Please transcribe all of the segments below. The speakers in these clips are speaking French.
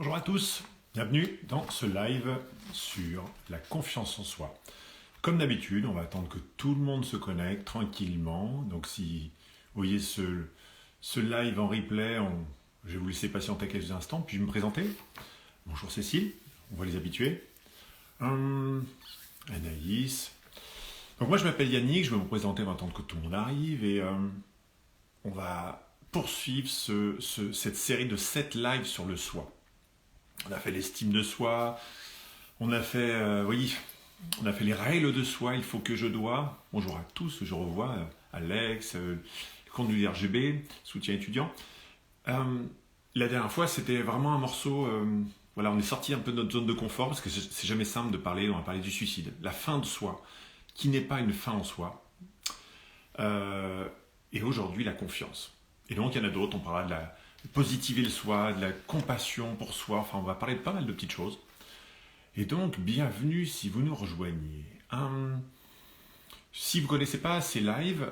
Bonjour à tous, bienvenue dans ce live sur la confiance en soi. Comme d'habitude, on va attendre que tout le monde se connecte tranquillement. Donc si vous voyez ce live en replay, je vais vous laisser patienter quelques instants, puis je vais me présenter. Bonjour Cécile, on voit les habitués. Anaïs. Donc moi je m'appelle Yannick, je vais me présenter, on va attendre que tout le monde arrive et on va poursuivre cette série de 7 lives sur le soi. On a fait l'estime de soi, on a fait, on a fait les règles de soi, il faut que je dois. Bonjour à tous, je revois Alex, le compte du RGB, soutien étudiant. La dernière fois, c'était vraiment un morceau, on est sorti un peu de notre zone de confort, parce que c'est jamais simple de parler, on va parler du suicide. La fin de soi, qui n'est pas une fin en soi. Et aujourd'hui, la confiance. Et donc, il y en a d'autres, on parlera de positiver le soi, de la compassion pour soi, enfin on va parler de pas mal de petites choses. Et donc, bienvenue si vous nous rejoignez. Si vous ne connaissez pas ces lives,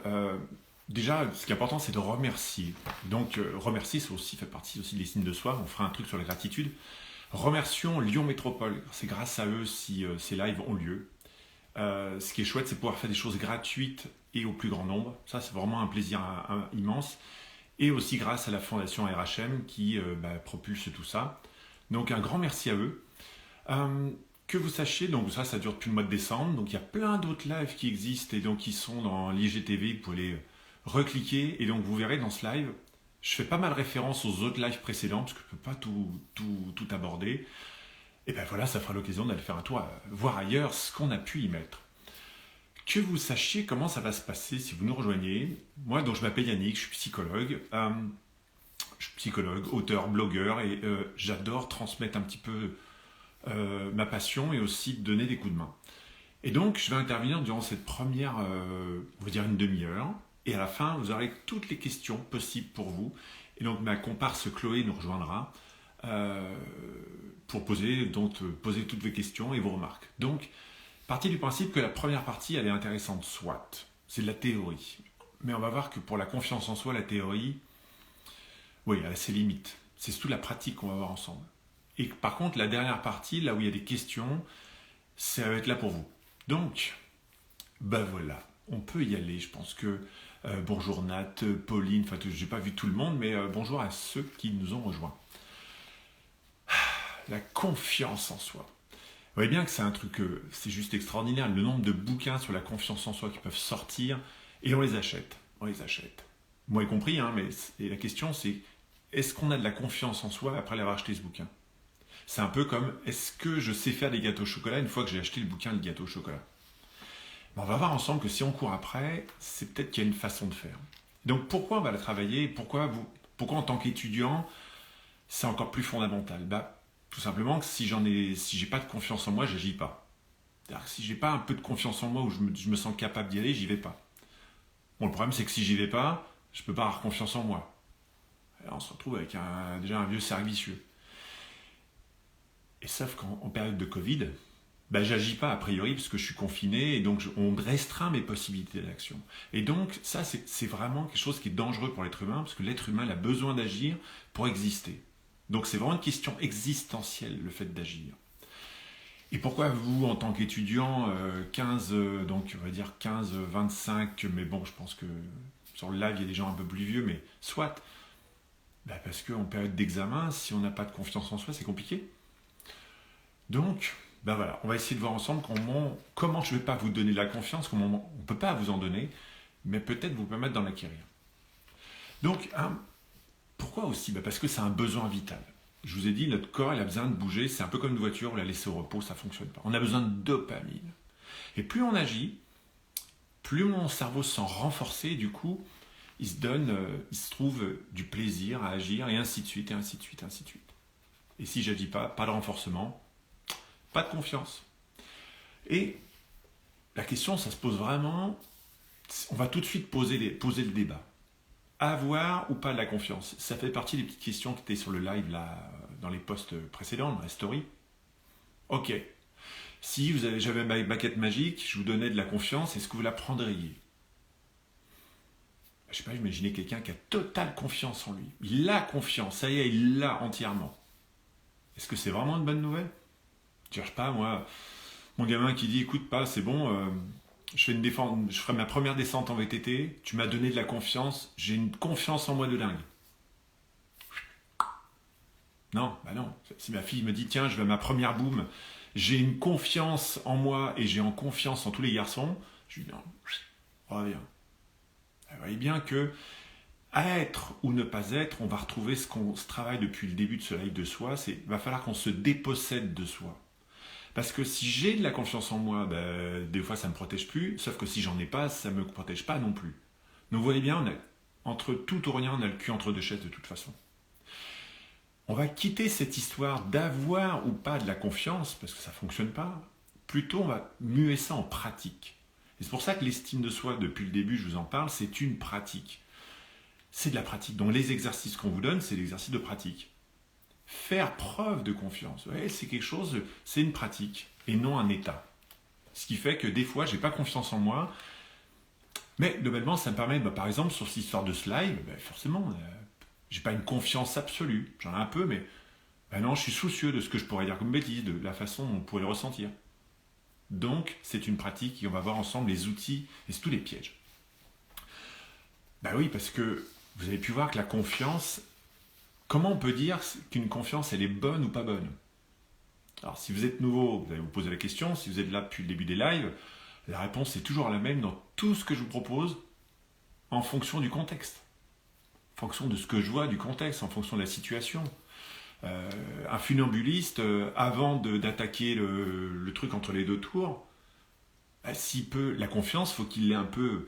déjà, ce qui est important, c'est de remercier. Donc, remercier, ça aussi fait partie aussi des signes de soi. On fera un truc sur la gratitude. Remercions Lyon Métropole. C'est grâce à eux si ces lives ont lieu. Ce qui est chouette, c'est pouvoir faire des choses gratuites et au plus grand nombre. Ça, c'est vraiment un plaisir immense. Et aussi grâce à la fondation RHM qui propulse tout ça. Donc un grand merci à eux. Que vous sachiez, donc ça dure depuis le mois de décembre, donc il y a plein d'autres lives qui existent et donc qui sont dans l'IGTV, vous pouvez les recliquer et donc vous verrez dans ce live, je fais pas mal référence aux autres lives précédents parce que je ne peux pas tout aborder. Et ben voilà, ça fera l'occasion d'aller faire un tour, voir ailleurs ce qu'on a pu y mettre. Que vous sachiez comment ça va se passer si vous nous rejoignez. Moi, donc, je m'appelle Yannick, je suis psychologue. Auteur, blogueur et j'adore transmettre un petit peu ma passion et aussi donner des coups de main. Et donc, je vais intervenir durant cette première, on va dire une demi-heure. Et à la fin, vous aurez toutes les questions possibles pour vous. Et donc, ma comparse Chloé nous rejoindra pour poser toutes vos questions et vos remarques. Donc, partie du principe que la première partie, elle est intéressante, soit. C'est de la théorie. Mais on va voir que pour la confiance en soi, la théorie, oui, elle a ses limites. C'est surtout la pratique qu'on va voir ensemble. Et par contre, la dernière partie, là où il y a des questions, ça va être là pour vous. Donc, voilà, on peut y aller. Je pense que bonjour Nat, Pauline, enfin, je n'ai pas vu tout le monde, mais bonjour à ceux qui nous ont rejoints. La confiance en soi. Vous voyez bien que c'est un truc, c'est juste extraordinaire, le nombre de bouquins sur la confiance en soi qui peuvent sortir, et on les achète. Moi y compris, mais la question c'est, est-ce qu'on a de la confiance en soi après l'avoir acheté ce bouquin? C'est un peu comme, est-ce que je sais faire des gâteaux au chocolat une fois que j'ai acheté le bouquin de gâteau au chocolat? On va voir ensemble que si on court après, c'est peut-être qu'il y a une façon de faire. Donc pourquoi on va la travailler? Pourquoi en tant qu'étudiant, c'est encore plus fondamental? Tout simplement que si j'ai pas de confiance en moi, j'agis pas. C'est-à-dire que si j'ai pas un peu de confiance en moi où je me sens capable d'y aller, j'y vais pas. Bon, le problème c'est que si j'y vais pas, je peux pas avoir confiance en moi. Alors on se retrouve avec déjà un vieux cercle vicieux. Et sauf qu'en période de Covid, j'agis pas a priori parce que je suis confiné et donc on restreint mes possibilités d'action. Et donc ça c'est vraiment quelque chose qui est dangereux pour l'être humain parce que l'être humain il a besoin d'agir pour exister. Donc c'est vraiment une question existentielle, le fait d'agir. Et pourquoi vous, en tant qu'étudiant, 15, 25, mais bon, je pense que sur le live, il y a des gens un peu plus vieux, mais soit. Parce qu'en période d'examen, si on n'a pas de confiance en soi, c'est compliqué. Donc, voilà, on va essayer de voir ensemble comment je ne vais pas vous donner de la confiance, comment on ne peut pas vous en donner, mais peut-être vous permettre d'en acquérir. Donc, pourquoi aussi? Parce que c'est un besoin vital. Je vous ai dit, notre corps il a besoin de bouger, c'est un peu comme une voiture, on l'a laissée au repos, ça ne fonctionne pas. On a besoin de dopamine. Et plus on agit, plus mon cerveau se sent renforcé, et du coup, il se trouve du plaisir à agir, et ainsi de suite, et ainsi de suite, et ainsi de suite. Et si je n'agis pas de renforcement, pas de confiance. Et la question, ça se pose vraiment, on va tout de suite poser le débat. Avoir ou pas de la confiance? Ça fait partie des petites questions qui étaient sur le live là, dans les posts précédents, dans la story. Ok. Si j'avais ma baguette magique, je vous donnais de la confiance, est-ce que vous la prendriez? Je sais pas, imaginez quelqu'un qui a totale confiance en lui. Il a confiance, ça y est, il l'a entièrement. Est-ce que c'est vraiment une bonne nouvelle? Je cherche pas, moi, mon gamin qui dit, écoute pas, c'est bon, je ferai ma première descente en VTT, tu m'as donné de la confiance, j'ai une confiance en moi de dingue. Non, bah non. Si ma fille me dit, tiens, je vais à ma première boum, j'ai une confiance en moi et j'ai en confiance en tous les garçons, je lui dis, non, reviens. Vous voyez bien que être ou ne pas être, on va retrouver ce qu'on se travaille depuis le début de ce live de soi, il va falloir qu'on se dépossède de soi. Parce que si j'ai de la confiance en moi, des fois ça ne me protège plus, sauf que si j'en ai pas, ça ne me protège pas non plus. Donc vous voyez bien, entre tout ou rien, on a le cul entre deux chaises de toute façon. On va quitter cette histoire d'avoir ou pas de la confiance, parce que ça ne fonctionne pas. Plutôt, on va muer ça en pratique. Et c'est pour ça que l'estime de soi, depuis le début, je vous en parle, c'est une pratique. C'est de la pratique. Donc les exercices qu'on vous donne, c'est l'exercice de pratique. Faire preuve de confiance, ouais, c'est quelque chose, c'est une pratique, et non un état. Ce qui fait que des fois, je n'ai pas confiance en moi, mais globalement, ça me permet, par exemple, sur cette histoire de ce live, forcément, j'ai pas une confiance absolue. J'en ai un peu, mais non, je suis soucieux de ce que je pourrais dire comme bêtise, de la façon dont on pourrait le ressentir. Donc, c'est une pratique et on va voir ensemble les outils et tous les pièges. Oui, parce que vous avez pu voir que la confiance, comment on peut dire qu'une confiance, elle est bonne ou pas bonne? Alors, si vous êtes nouveau, vous allez vous poser la question. Si vous êtes là depuis le début des lives, la réponse est toujours la même dans tout ce que je vous propose en fonction du contexte. En fonction de ce que je vois, du contexte, en fonction de la situation. Un funambuliste, avant d'attaquer le truc entre les deux tours, s'il peut, la confiance, il faut qu'il l'ait un peu,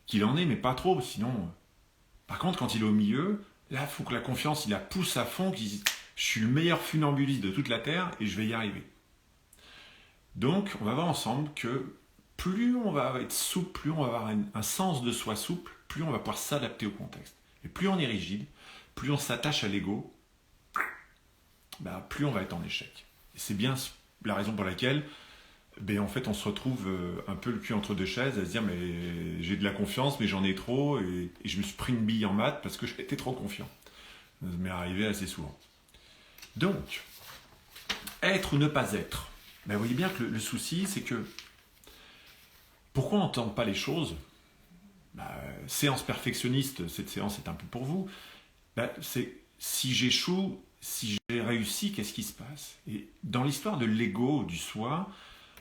qu'il en ait, mais pas trop, sinon... Par contre, quand il est au milieu, là, il faut que la confiance, il la pousse à fond, qu'il dise, je suis le meilleur funambuliste de toute la Terre et je vais y arriver. Donc, on va voir ensemble que plus on va être souple, plus on va avoir un sens de soi souple, plus on va pouvoir s'adapter au contexte. Et plus on est rigide, plus on s'attache à l'ego, plus on va être en échec. Et c'est bien la raison pour laquelle en fait, on se retrouve un peu le cul entre deux chaises à se dire mais j'ai de la confiance mais j'en ai trop et je me suis pris une bille en maths parce que j'étais trop confiant. Ça m'est arrivé assez souvent. Donc, être ou ne pas être. Vous voyez bien que le souci, c'est que pourquoi on n'entend pas les choses? Séance perfectionniste, cette séance est un peu pour vous. C'est si j'échoue, si j'ai réussi, qu'est-ce qui se passe? Et dans l'histoire de l'ego, du soi,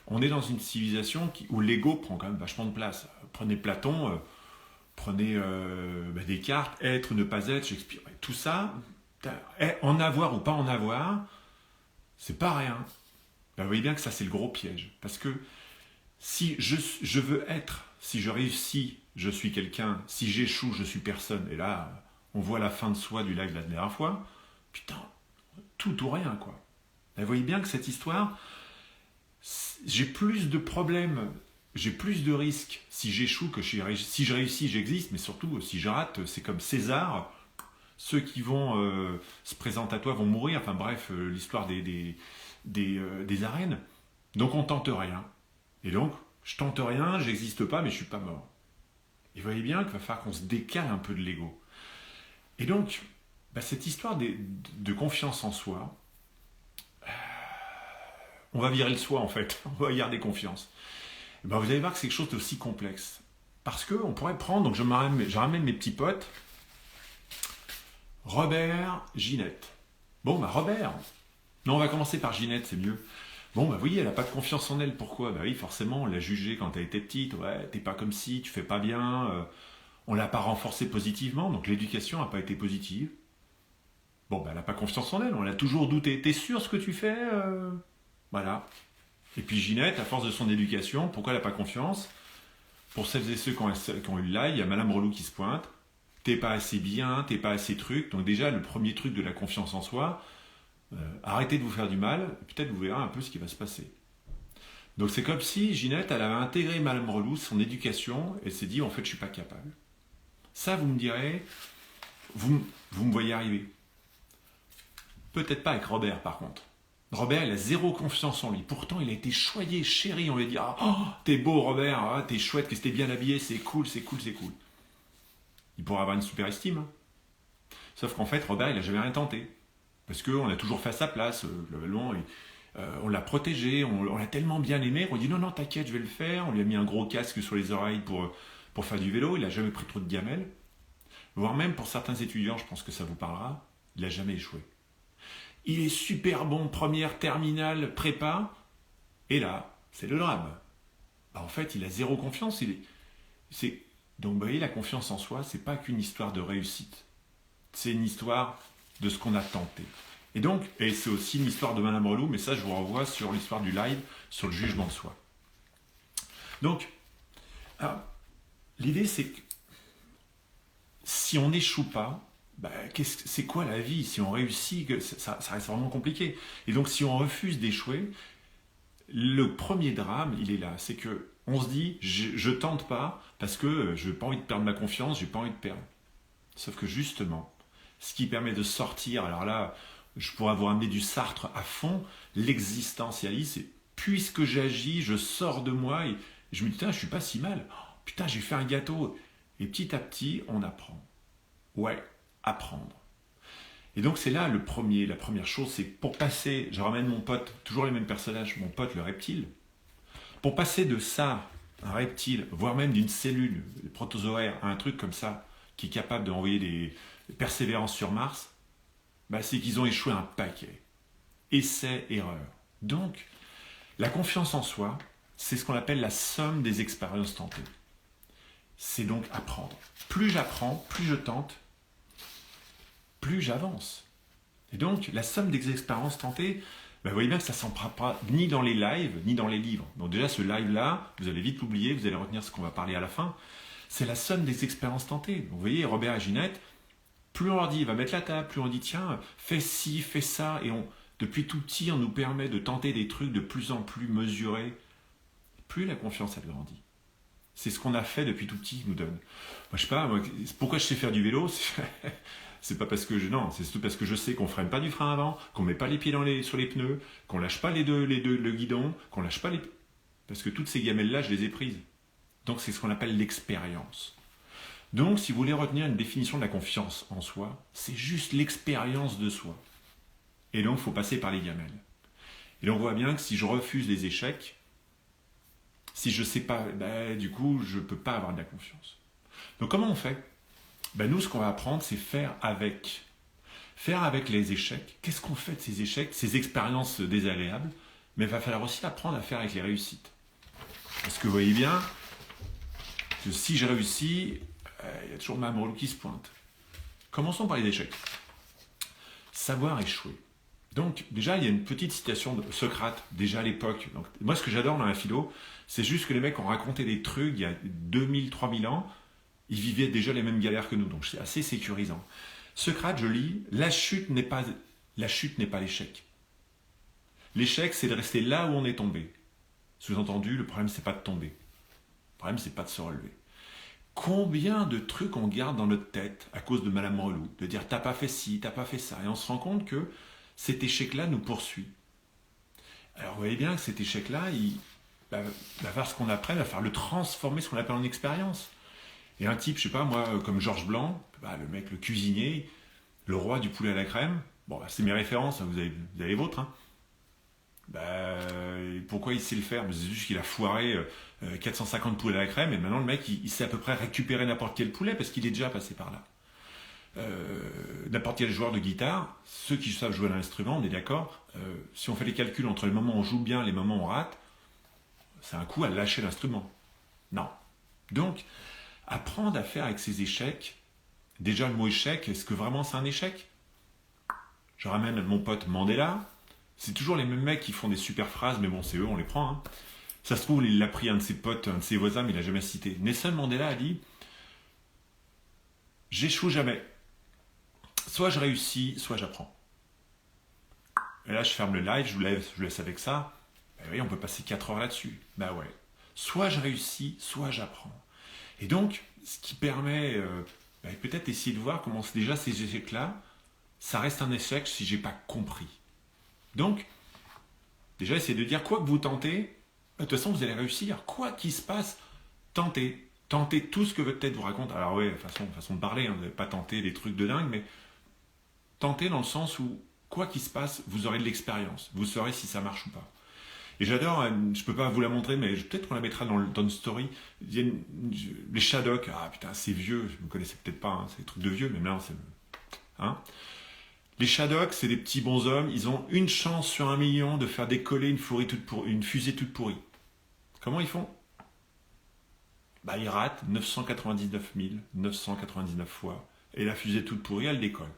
on est dans une civilisation où l'ego prend quand même vachement de place. Prenez Platon, prenez Descartes, être ou ne pas être, Shakespeare. Tout ça, en avoir ou pas en avoir, c'est pas rien. Vous voyez bien que ça, c'est le gros piège. Parce que si je veux être, si je réussis, je suis quelqu'un, si j'échoue, je suis personne. Et là, on voit la fin de soi du live de la dernière fois. Putain, tout ou rien, quoi. Vous voyez bien que cette histoire, j'ai plus de problèmes, j'ai plus de risques si j'échoue que si je réussis, j'existe, mais surtout, si je rate, c'est comme César. Ceux qui vont se présenter à toi vont mourir. Enfin bref, l'histoire des arènes. Donc on tente rien. Et donc, je tente rien, j'existe pas, mais je suis pas mort. Et vous voyez bien qu'il va falloir qu'on se décale un peu de l'ego. Et donc, cette histoire de confiance en soi, on va virer le soi en fait, on va garder confiance. Et vous allez voir que c'est quelque chose d'aussi complexe. Parce qu'on pourrait prendre, donc je ramène mes petits potes, Robert, Ginette. Bon, Robert, non, on va commencer par Ginette, c'est mieux. Bon, vous voyez, elle n'a pas de confiance en elle, pourquoi? Oui, forcément, on l'a jugée quand elle était petite, ouais, t'es pas comme si, tu fais pas bien, on l'a pas renforcée positivement, donc l'éducation n'a pas été positive. Bon, elle n'a pas confiance en elle, on l'a toujours douté. T'es sûr ce que tu fais Voilà. Et puis Ginette, à force de son éducation, pourquoi elle n'a pas confiance? Pour celles et ceux qui ont eu le live, il y a Madame Relou qui se pointe. T'es pas assez bien, t'es pas assez truc. Donc déjà, le premier truc de la confiance en soi, arrêtez de vous faire du mal, peut-être vous verrez un peu ce qui va se passer. Donc c'est comme si Ginette, elle avait intégré Madame Relou, son éducation, et s'est dit, en fait, je suis pas capable. Ça, vous me direz, vous me voyez arriver. Peut-être pas avec Robert, par contre. Robert, il a zéro confiance en lui. Pourtant, il a été choyé, chéri. On lui a dit, t'es beau, Robert, t'es chouette, que t'es bien habillé, c'est cool, c'est cool, c'est cool. Il pourrait avoir une super estime. Sauf qu'en fait, Robert, il n'a jamais rien tenté. Parce qu'on a toujours fait à sa place. Le ballon, on l'a protégé, on l'a tellement bien aimé. On dit non, non, t'inquiète, je vais le faire. On lui a mis un gros casque sur les oreilles pour faire du vélo. Il n'a jamais pris trop de gamelles. Voire même pour certains étudiants, je pense que ça vous parlera, il n'a jamais échoué. Il est super bon, première, terminale, prépa. Et là, c'est le drame. En fait, il a zéro confiance. Donc, vous voyez, la confiance en soi, c'est pas qu'une histoire de réussite. C'est une histoire de ce qu'on a tenté. Et c'est aussi une histoire de Madame Relou, mais ça, je vous renvoie sur l'histoire du live, sur le jugement de soi. Donc, l'idée, c'est que si on n'échoue pas, c'est quoi la vie? Si on réussit, ça reste vraiment compliqué. Et donc, si on refuse d'échouer, le premier drame, il est là. C'est que on se dit, je tente pas parce que je n'ai pas envie de perdre ma confiance, j'ai pas envie de perdre. Sauf que justement, ce qui permet de sortir, alors là, je pourrais vous ramener du Sartre à fond, l'existentialisme, c'est puisque j'agis, je sors de moi et je me dis, putain, je suis pas si mal. Oh, putain, j'ai fait un gâteau. Et petit à petit, on apprend. Ouais, apprendre. Et donc c'est là la première chose, c'est pour passer, je ramène mon pote, toujours les mêmes personnages, mon pote le reptile, pour passer de ça, un reptile, voire même d'une cellule, le protozoaire, à un truc comme ça, qui est capable d'envoyer des persévérances sur Mars, c'est qu'ils ont échoué un paquet. Essai, erreur. Donc, la confiance en soi, c'est ce qu'on appelle la somme des expériences tentées. C'est donc apprendre. Plus j'apprends, plus je tente, plus j'avance. Et donc, la somme des expériences tentées, vous voyez bien que ça ne s'en pas ni dans les lives, ni dans les livres. Donc déjà, ce live-là, vous allez vite l'oublier, vous allez retenir ce qu'on va parler à la fin. C'est la somme des expériences tentées. Donc, vous voyez, Robert et Ginette, plus on leur dit, va mettre la table, plus on dit, tiens, fais ci, fais ça. Et depuis tout petit, on nous permet de tenter des trucs de plus en plus mesurés. Plus la confiance, elle grandit. C'est ce qu'on a fait depuis tout petit qui nous donne. Moi, je sais pas, pourquoi je sais faire du vélo? C'est pas parce que non, c'est surtout parce que je sais qu'on freine pas du frein avant, qu'on met pas les pieds sur les pneus, qu'on lâche pas le guidon, qu'on lâche pas parce que toutes ces gamelles-là, je les ai prises. Donc c'est ce qu'on appelle l'expérience. Donc si vous voulez retenir une définition de la confiance en soi, c'est juste l'expérience de soi. Et donc il faut passer par les gamelles. Et donc on voit bien que si je refuse les échecs, si je sais pas, du coup je peux pas avoir de la confiance. Donc comment on fait? Nous, ce qu'on va apprendre, c'est faire avec. Faire avec les échecs. Qu'est-ce qu'on fait de ces échecs, ces expériences désagréables? Mais il va falloir aussi apprendre à faire avec les réussites. Parce que vous voyez bien que si j'ai réussi, il y a toujours Mme Relou qui se pointe. Commençons par les échecs. Savoir échouer. Donc, déjà, il y a une petite citation de Socrate, déjà à l'époque. Donc, moi, ce que j'adore dans la philo, c'est juste que les mecs ont raconté des trucs il y a 2000, 3000 ans. Ils vivaient déjà les mêmes galères que nous, donc c'est assez sécurisant. Socrate, je lis, la chute n'est pas l'échec. L'échec, c'est de rester là où on est tombé. Sous-entendu, le problème, c'est pas de tomber. Le problème, c'est pas de se relever. Combien de trucs on garde dans notre tête à cause de Madame Relou, de dire t'as pas fait ci, t'as pas fait ça, et on se rend compte que cet échec-là nous poursuit. Alors vous voyez bien que cet échec-là, il va faire ce qu'on apprend, il va faire le transformer, ce qu'on appelle en expérience. Et un type, je sais pas moi, comme Georges Blanc, le mec, le cuisinier, le roi du poulet à la crème, c'est mes références, vous avez les vôtres, hein. Pourquoi il sait le faire? C'est juste qu'il a foiré 450 poulets à la crème, et maintenant le mec, il sait à peu près récupérer n'importe quel poulet, parce qu'il est déjà passé par là. N'importe quel joueur de guitare, ceux qui savent jouer à l'instrument, on est d'accord, si on fait les calculs entre les moments où on joue bien et les moments où on rate, c'est un coup à lâcher l'instrument. Non. Donc, apprendre à faire avec ces échecs. Déjà, le mot échec, est-ce que vraiment c'est un échec? Je ramène mon pote Mandela. C'est toujours les mêmes mecs qui font des super phrases, mais bon, c'est eux, on les prend. Hein. Ça se trouve, il l'a pris un de ses potes, un de ses voisins, mais il l'a jamais cité. Nelson Mandela a dit « J'échoue jamais. Soit je réussis, soit j'apprends. » Et là, je ferme le live, je vous laisse avec ça. Oui, on peut passer 4 heures là-dessus. Ouais. Soit je réussis, soit j'apprends. Et donc, ce qui permet peut-être essayer de voir comment déjà ces échecs-là, ça reste un échec si j'ai pas compris. Donc, déjà essayer de dire quoi que vous tentez, de toute façon vous allez réussir. Quoi qu'il se passe, tentez. Tentez tout ce que votre tête vous raconte. Alors façon de parler, vous n'avez pas tenté des trucs de dingue, mais tentez dans le sens où Quoi qu'il se passe, vous aurez de l'expérience. Vous saurez si ça marche ou pas. Et j'adore, je ne peux pas vous la montrer, mais peut-être qu'on la mettra dans une story. Il y a les Shadocks. Ah putain, c'est vieux, je ne me connaissais peut-être pas, hein, c'est des trucs de vieux, mais là, c'est... Hein, les Shadocks, c'est des petits bonshommes, ils ont une chance sur 1 million de faire décoller une fusée toute pourrie. Comment ils font? Bah, ils ratent 999 999 fois, et la fusée toute pourrie, elle décolle.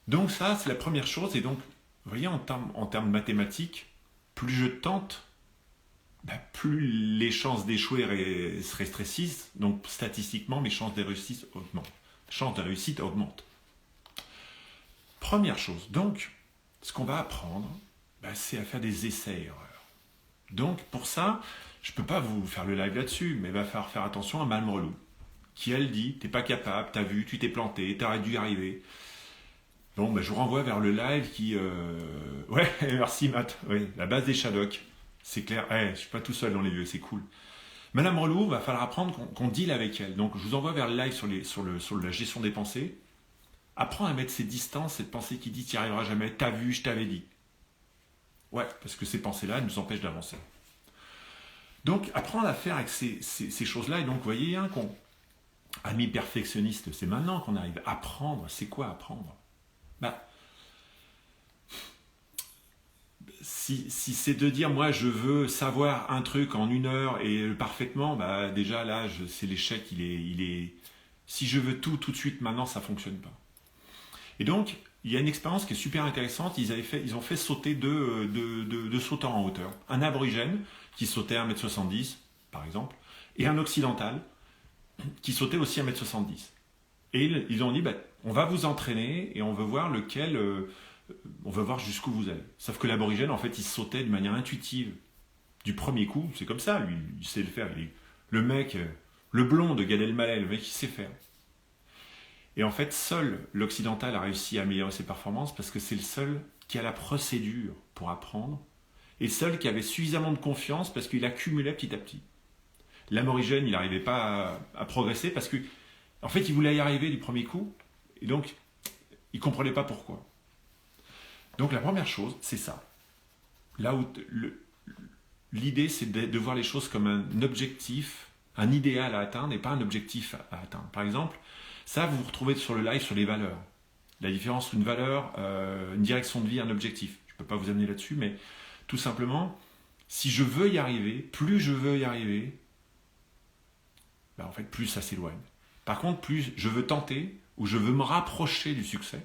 Donc ça, c'est la première chose, et donc, vous voyez, en termes mathématiques, plus je tente, bah, plus les chances d'échouer se rétrécissent, donc statistiquement, mes chances de réussite augmentent. Chances de réussite augmentent. Première chose, donc, ce qu'on va apprendre, bah, c'est à faire des essais-erreurs. Donc, pour ça, je ne peux pas vous faire le live là-dessus, mais il va falloir faire attention à Madame Relou, qui elle dit, t'es pas capable, t'as vu, tu t'es planté, t'aurais dû y arriver. Bon, bah, je vous renvoie vers le live qui... Ouais, merci Matt, oui, la base des Shadocks, c'est clair, je ne suis pas tout seul dans les lieux, c'est cool. Madame Relou, va falloir apprendre qu'on deal avec elle. Donc, je vous envoie vers le live sur la gestion des pensées. Apprends à mettre ces distances, cette pensée qui dit tu n'y arriveras jamais, t'as vu, je t'avais dit. Ouais, parce que ces pensées-là, elles nous empêchent d'avancer. Donc, apprendre à faire avec ces choses-là, et donc, vous voyez, hein, ami perfectionniste, c'est maintenant qu'on arrive. Apprendre, c'est quoi apprendre? Bah, si c'est de dire, moi, je veux savoir un truc en 1 heure et parfaitement, bah, déjà, là, c'est l'échec, il est... Si je veux tout de suite, maintenant, ça ne fonctionne pas. Et donc, il y a une expérience qui est super intéressante. Ils ont fait sauter deux sauteurs en hauteur. Un aborigène qui sautait à 1m70, par exemple, et un occidental qui sautait aussi à 1m70. Et ils ont dit, bah, on va vous entraîner et on veut voir lequel, on veut voir jusqu'où vous allez. Sauf que l'aborigène, en fait, il sautait de manière intuitive. Du premier coup, c'est comme ça, lui, il sait le faire. Le mec, le blond de Gad Elmaleh, le mec, il sait faire. Et en fait, seul l'occidental a réussi à améliorer ses performances parce que c'est le seul qui a la procédure pour apprendre et le seul qui avait suffisamment de confiance parce qu'il accumulait petit à petit. L'aborigène, il n'arrivait pas à progresser parce que, en fait, il voulait y arriver du premier coup et donc, il ne comprenait pas pourquoi. Donc, la première chose, c'est ça. Là où l'idée, c'est de voir les choses comme un objectif, un idéal à atteindre et pas un objectif à atteindre. Par exemple, ça, vous vous retrouvez sur le live sur les valeurs. La différence entre une valeur, une direction de vie, un objectif. Je ne peux pas vous amener là-dessus, mais tout simplement, si je veux y arriver, plus je veux y arriver, ben en fait, plus ça s'éloigne. Par contre, plus je veux tenter ou je veux me rapprocher du succès,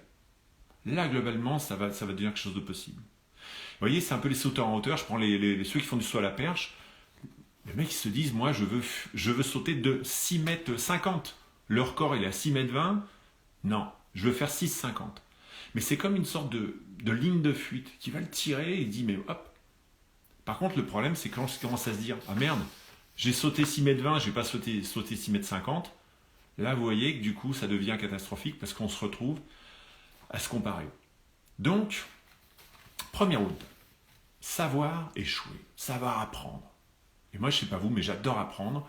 là, globalement, ça va devenir quelque chose de possible. Vous voyez, c'est un peu les sauteurs en hauteur. Je prends ceux qui font du saut à la perche. Les mecs, ils se disent, moi, je veux sauter de 6,50 m. Leur corps, il est à 6,20 m. Non, je veux faire 6,50 m. Mais c'est comme une sorte de ligne de fuite qui va le tirer et il dit, mais hop. Par contre, le problème, c'est quand je commence à se dire, ah merde, j'ai sauté 6,20 m, je vais pas sauter 6,50 m. Là, vous voyez que du coup, ça devient catastrophique parce qu'on se retrouve à se comparer. Donc, première route, savoir échouer, savoir apprendre. Et moi, je ne sais pas vous, mais j'adore apprendre.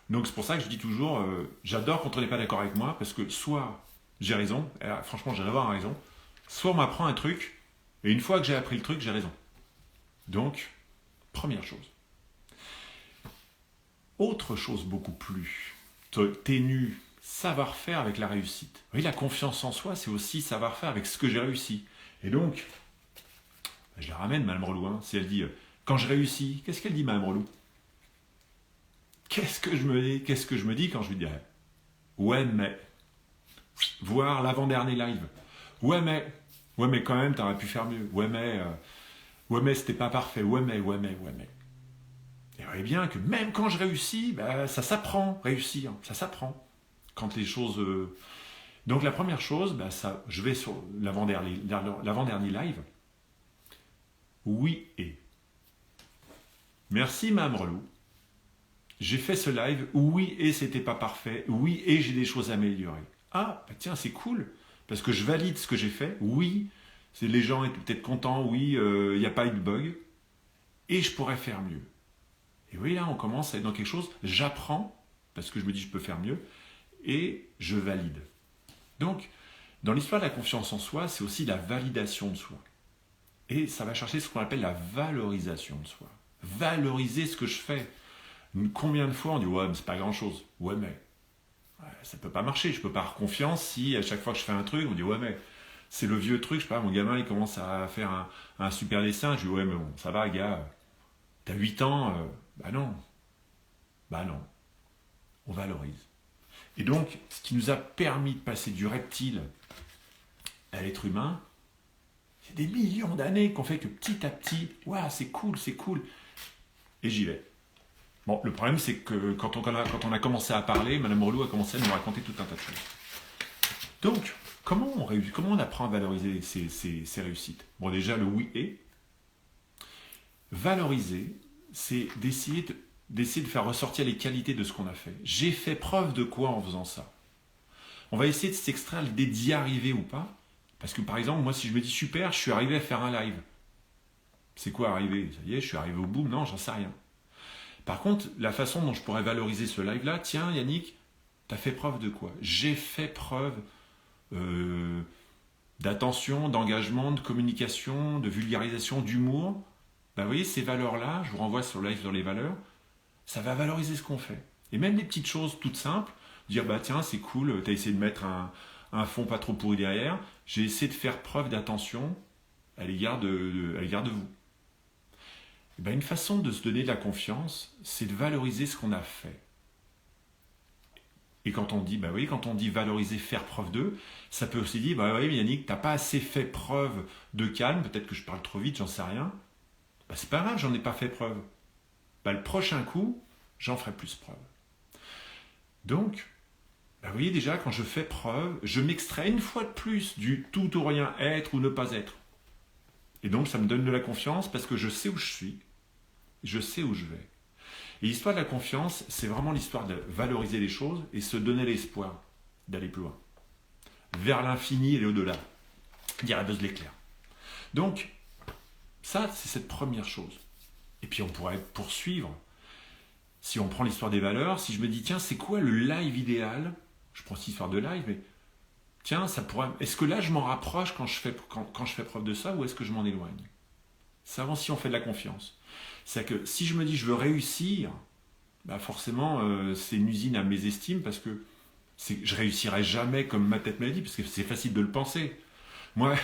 Donc c'est pour ça que je dis toujours, j'adore quand on n'est pas d'accord avec moi, parce que soit j'ai raison, et là, franchement j'ai avoir raison, soit on m'apprend un truc, et une fois que j'ai appris le truc, j'ai raison. Donc, première chose. Autre chose beaucoup plus ténue, savoir-faire avec la réussite. Oui, la confiance en soi, c'est aussi savoir-faire avec ce que j'ai réussi. Et donc, je la ramène, Madame Relou, hein, si elle dit, quand je réussis, qu'est-ce qu'elle dit, Madame Relou? Qu'est-ce que je me dis quand je lui dirais ouais mais voir l'avant-dernier live, ouais mais quand même t'aurais pu faire mieux, ouais mais c'était pas parfait, ouais mais et vous voyez bien que même quand je réussis, bah, ça s'apprend, réussir, ça s'apprend quand les choses donc la première chose, bah, ça, je vais sur l'avant-dernier live, oui et merci Madame Relou. J'ai fait ce live, oui, et c'était pas parfait, oui, et j'ai des choses à améliorer. Ah, bah tiens, c'est cool, parce que je valide ce que j'ai fait, oui, les gens étaient peut-être contents, oui, il n'y a pas eu de bug, et je pourrais faire mieux. Et oui, là, on commence à être dans quelque chose, j'apprends, parce que je me dis je peux faire mieux, et je valide. Donc, Dans l'histoire de la confiance en soi, c'est aussi la validation de soi. Et ça va chercher ce qu'on appelle la valorisation de soi. Valoriser ce que je fais. Combien de fois on dit ouais mais c'est pas grand chose. Ouais mais ça peut pas marcher, je peux pas avoir confiance si à chaque fois que je fais un truc on dit ouais mais c'est le vieux truc, je sais pas, mon gamin il commence à faire un super dessin, je dis ouais mais bon ça va gars, t'as 8 ans, bah non, on valorise. Et donc ce qui nous a permis de passer du reptile à l'être humain, c'est des millions d'années qu'on fait que petit à petit, waouh c'est cool, et j'y vais. Bon, le problème, c'est que quand on a commencé à parler, Madame Relou a commencé à nous raconter tout un tas de choses. Donc, comment on apprend à valoriser ces réussites? Bon, déjà, le oui et. Valoriser, c'est d'essayer de faire ressortir les qualités de ce qu'on a fait. J'ai fait preuve de quoi en faisant ça? On va essayer de s'extraire l'idée d'y arriver ou pas. Parce que, par exemple, moi, si je me dis super, je suis arrivé à faire un live. C'est quoi arriver? Ça y est, je suis arrivé au bout? Non, j'en sais rien. Par contre, la façon dont je pourrais valoriser ce live-là, tiens Yannick, t'as fait preuve de quoi? J'ai fait preuve d'attention, d'engagement, de communication, de vulgarisation, d'humour. Ben, vous voyez, ces valeurs-là, je vous renvoie sur le live sur les valeurs, ça va valoriser ce qu'on fait. Et même les petites choses toutes simples, dire bah tiens, c'est cool, t'as essayé de mettre un fond pas trop pourri derrière, j'ai essayé de faire preuve d'attention à l'égard de vous. Et ben, une façon de se donner de la confiance, c'est de valoriser ce qu'on a fait. Et quand on dit, bah oui, quand on dit valoriser, faire preuve d'eux, ça peut aussi dire, bah oui, Yannick, t'as pas assez fait preuve de calme, peut-être que je parle trop vite, j'en sais rien. Bah c'est pas grave, j'en ai pas fait preuve. Bah le prochain coup, j'en ferai plus preuve. Donc, bah vous voyez déjà, quand je fais preuve, je m'extrais une fois de plus du tout ou rien, être ou ne pas être. Et donc, ça me donne de la confiance parce que je sais où je suis, je sais où je vais. Et l'histoire de la confiance, c'est vraiment l'histoire de valoriser les choses et se donner l'espoir d'aller plus loin. Vers l'infini et au-delà, dirait Buzz l'éclair. Donc, ça, c'est cette première chose. Et puis, on pourrait poursuivre. Si on prend l'histoire des valeurs, si je me dis, tiens, c'est quoi le live idéal? Je prends cette histoire de live, mais tiens, ça pourrait. Est-ce que là, je m'en rapproche quand je fais preuve de ça ou est-ce que je m'en éloigne? C'est avant si on fait de la confiance. C'est que si je me dis je veux réussir, bah forcément c'est une usine à mésestime parce que je réussirai jamais comme ma tête me l'a dit, parce que c'est facile de le penser. Moi,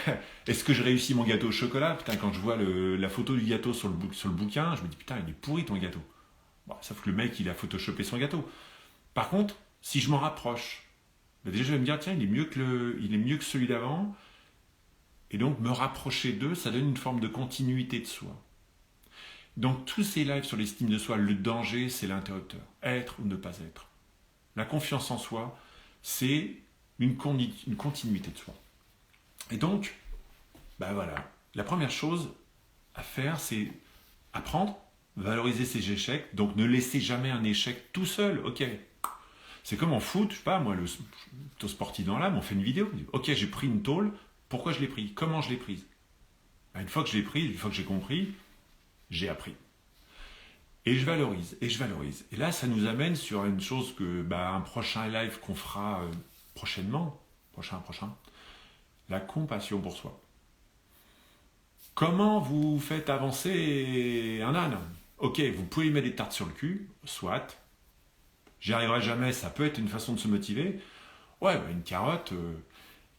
est-ce que je réussis mon gâteau au chocolat? Putain, quand je vois la photo du gâteau sur le bouquin, je me dis putain, il est pourri ton gâteau. Bon, sauf que le mec, il a photoshopé son gâteau. Par contre, si je m'en rapproche, bah déjà je vais me dire tiens, il est mieux que celui d'avant. Et donc me rapprocher d'eux, ça donne une forme de continuité de soi. Donc tous ces lives sur l'estime de soi, le danger, c'est l'interrupteur. Être ou ne pas être. La confiance en soi, c'est une continuité de soi. Et donc, ben voilà, la première chose à faire, c'est apprendre, valoriser ses échecs, donc ne laisser jamais un échec tout seul, ok. C'est comme en foot, je sais pas, moi, le sportif dans l'âme, on fait une vidéo, on dit, ok, j'ai pris une tôle, pourquoi je l'ai prise? Comment je l'ai prise? Ben, une fois que je l'ai prise, une fois que j'ai compris, j'ai appris. Et je valorise, et je valorise. Et là, ça nous amène sur une chose que, un prochain live qu'on fera prochainement, la compassion pour soi. Comment vous faites avancer un âne? Ok, vous pouvez lui mettre des tartes sur le cul, soit. J'y arriverai jamais, ça peut être une façon de se motiver. Ouais, une carotte,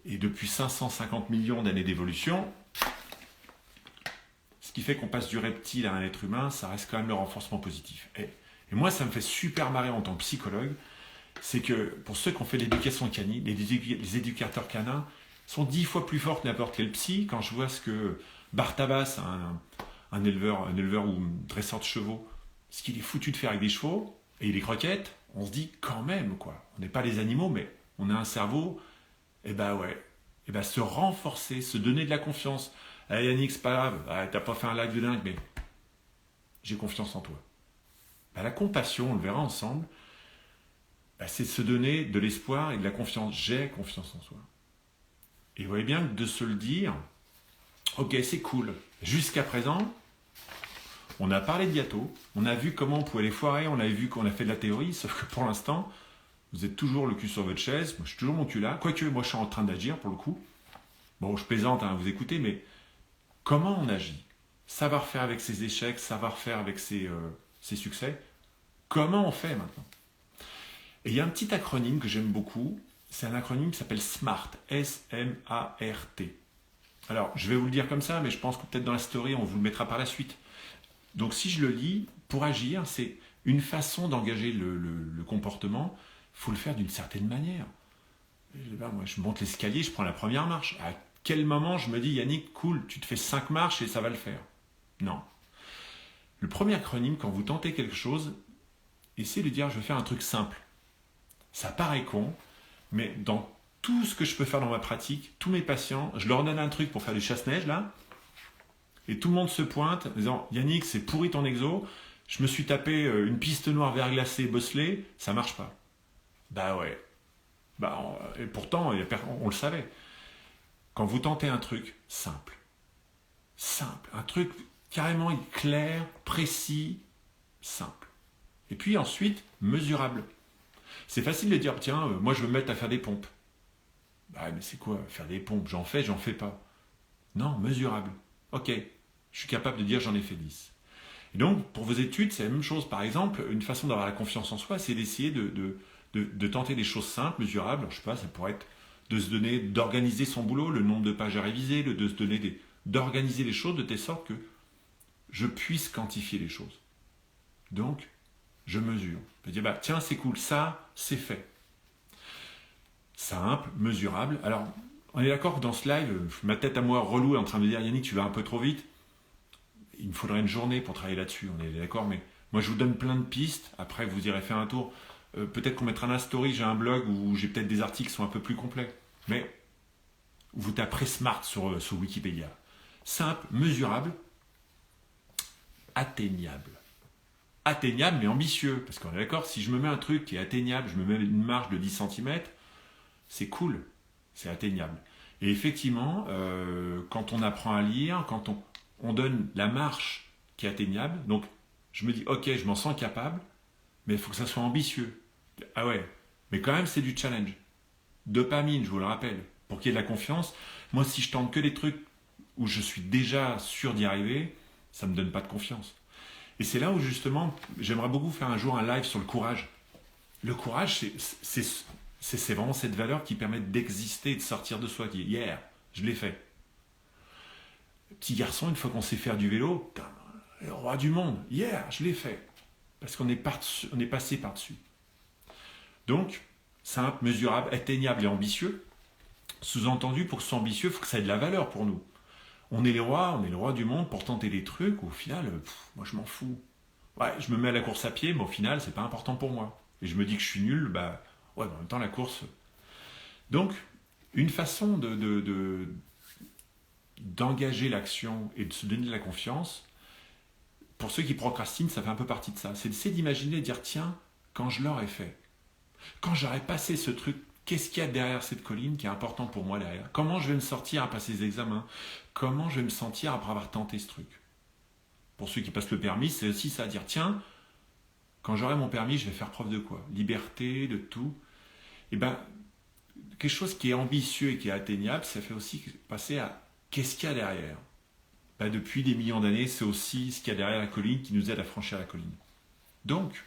et depuis 550 millions d'années d'évolution, ce qui fait qu'on passe du reptile à un être humain, ça reste quand même le renforcement positif. Et moi, ça me fait super marrer en tant que psychologue, c'est que pour ceux qui ont fait l'éducation canine, les éducateurs canins sont 10 fois plus forts que n'importe quel psy. Quand je vois ce que Bartabas, un éleveur ou dresseur de chevaux, ce qu'il est foutu de faire avec des chevaux et les croquettes, on se dit quand même, quoi. On n'est pas les animaux, mais on a un cerveau, et se renforcer, se donner de la confiance. Hey Yannick, c'est pas grave, t'as pas fait un live de dingue, mais j'ai confiance en toi. La compassion, on le verra ensemble, c'est se donner de l'espoir et de la confiance. J'ai confiance en soi. Et vous voyez bien que de se le dire, ok, c'est cool. Jusqu'à présent, on a parlé de gâteau, on a vu comment on pouvait les foirer, on a vu qu'on a fait de la théorie, sauf que pour l'instant, Vous êtes toujours le cul sur votre chaise, moi je suis toujours mon cul là, quoique moi je suis en train d'agir pour le coup. Bon, je plaisante, hein, vous écoutez, mais comment on agit? Savoir-faire avec ses échecs, savoir-faire avec ses succès. Comment on fait maintenant? Et il y a un petit acronyme que j'aime beaucoup, c'est un acronyme qui s'appelle SMART, S-M-A-R-T. Alors, je vais vous le dire comme ça, mais je pense que peut-être dans la story, on vous le mettra par la suite. Donc, si je le lis, pour agir, c'est une façon d'engager le comportement, il faut le faire d'une certaine manière. Moi, je monte l'escalier, je prends la première marche. À quel moment je me dis, Yannick, cool, tu te fais 5 marches et ça va le faire? Non. Le premier acronyme, quand vous tentez quelque chose, essayez de dire, je vais faire un truc simple. Ça paraît con, mais dans tout ce que je peux faire dans ma pratique, tous mes patients, je leur donne un truc pour faire du chasse-neige, là, et tout le monde se pointe en disant, Yannick, c'est pourri ton exo, je me suis tapé une piste noire verglacée bosselée, ça marche pas. Bah ouais. Et pourtant, on le savait. Quand vous tentez un truc simple, un truc carrément clair, précis, simple. Et puis ensuite, mesurable. C'est facile de dire, tiens, moi je veux me mettre à faire des pompes. Bah, mais c'est quoi, faire des pompes? J'en fais pas. Non, mesurable. Ok, je suis capable de dire j'en ai fait 10. Et donc, pour vos études, c'est la même chose. Par exemple, une façon d'avoir la confiance en soi, c'est d'essayer de tenter des choses simples, mesurables. Alors, je sais pas, ça pourrait être de se donner, d'organiser son boulot, le nombre de pages à réviser, de se donner d'organiser les choses de telle sorte que je puisse quantifier les choses. Donc, je mesure. Je dis, bah, tiens, c'est cool, ça, c'est fait. Simple, mesurable. Alors, on est d'accord que dans ce live, ma tête à moi relou est en train de me dire, Yannick, tu vas un peu trop vite. Il me faudrait une journée pour travailler là-dessus, on est d'accord, mais moi je vous donne plein de pistes, après vous irez faire un tour. Peut-être qu'on mettra dans la story, j'ai un blog où j'ai peut-être des articles qui sont un peu plus complets. Mais vous taperez Smart sur Wikipédia. Simple, mesurable, atteignable. Atteignable mais ambitieux, parce qu'on est d'accord, si je me mets un truc qui est atteignable, je me mets une marge de 10 cm, c'est cool, c'est atteignable. Et effectivement, quand on apprend à lire, quand on donne la marche qui est atteignable, donc je me dis, ok, je m'en sens capable, mais il faut que ça soit ambitieux. Ah ouais, mais quand même c'est du challenge. Dopamine, je vous le rappelle, pour qu'il y ait de la confiance. Moi, si je tente que des trucs où je suis déjà sûr d'y arriver, ça ne me donne pas de confiance. Et c'est là où justement, j'aimerais beaucoup faire un jour un live sur le courage. Le courage, c'est vraiment cette valeur qui permet d'exister et de sortir de soi. Qui est, hier, je l'ai fait. Petit garçon, une fois qu'on sait faire du vélo, putain, le roi du monde, hier, je l'ai fait. Parce qu'on est passé par-dessus. Donc, simple, mesurable, atteignable et ambitieux. Sous-entendu, pour que ce soit ambitieux, il faut que ça ait de la valeur pour nous. On est les rois du monde pour tenter des trucs où, au final, moi je m'en fous. Ouais, je me mets à la course à pied, mais au final, c'est pas important pour moi. Et je me dis que je suis nul, ouais, en même temps, la course. Donc, une façon d'engager l'action et de se donner de la confiance, pour ceux qui procrastinent, ça fait un peu partie de ça. C'est d'essayer d'imaginer et de dire, tiens, quand je l'aurais fait, quand j'aurais passé ce truc, qu'est-ce qu'il y a derrière cette colline qui est important pour moi derrière? Comment je vais me sortir à passer les examens? Comment je vais me sentir après avoir tenté ce truc? Pour ceux qui passent le permis, c'est aussi ça, dire tiens, quand j'aurai mon permis, je vais faire preuve de quoi? Liberté, de tout. Et quelque chose qui est ambitieux et qui est atteignable, ça fait aussi passer à qu'est-ce qu'il y a derrière? Depuis des millions d'années, c'est aussi ce qu'il y a derrière la colline qui nous aide à franchir la colline. Donc,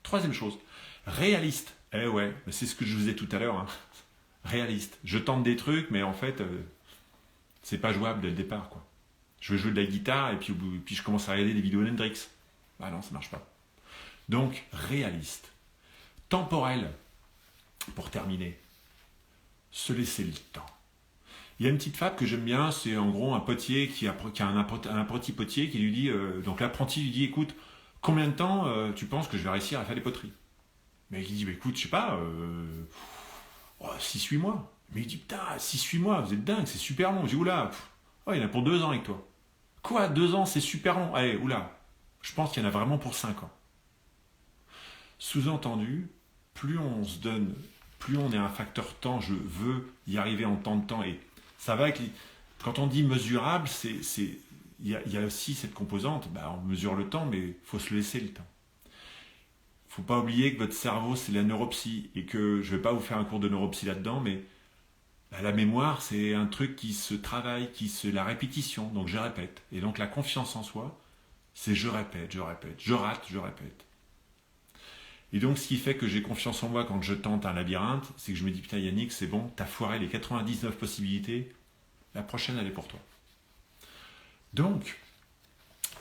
troisième chose, réaliste. Eh ouais, c'est ce que je vous ai tout à l'heure. Hein. Réaliste. Je tente des trucs, mais en fait, c'est pas jouable dès le départ. Quoi. Je veux jouer de la guitare et puis je commence à regarder des vidéos d'Hendrix. Non, ça marche pas. Donc, réaliste. Temporel, pour terminer. Se laisser le temps. Il y a une petite fable que j'aime bien, c'est en gros un potier qui a un apprenti potier qui lui dit, donc l'apprenti lui dit, écoute, combien de temps tu penses que je vais réussir à faire des poteries? Mais il dit, écoute, je sais pas, 6-8 mois. Mais il dit, putain, 6-8 mois, vous êtes dingue, c'est super long. Je dis, oula, il y en a pour 2 ans avec toi. Quoi, 2 ans, c'est super long? Allez, oula, je pense qu'il y en a vraiment pour 5 ans. Sous-entendu, plus on se donne, plus on est un facteur temps, je veux y arriver en tant de temps. Et ça va avec quand on dit mesurable, il y a aussi cette composante, on mesure le temps, mais il faut se laisser le temps. faut pas oublier que votre cerveau, c'est la neuropsy et que je vais pas vous faire un cours de neuropsy là-dedans, mais bah, la mémoire, c'est un truc qui se travaille, la répétition. Donc je répète. Et donc la confiance en soi, c'est je répète, je répète, je rate, je répète. Et donc ce qui fait que j'ai confiance en moi quand je tente un labyrinthe, c'est que je me dis putain Yannick, c'est bon, t'as foiré les 99 possibilités, la prochaine elle est pour toi. Donc,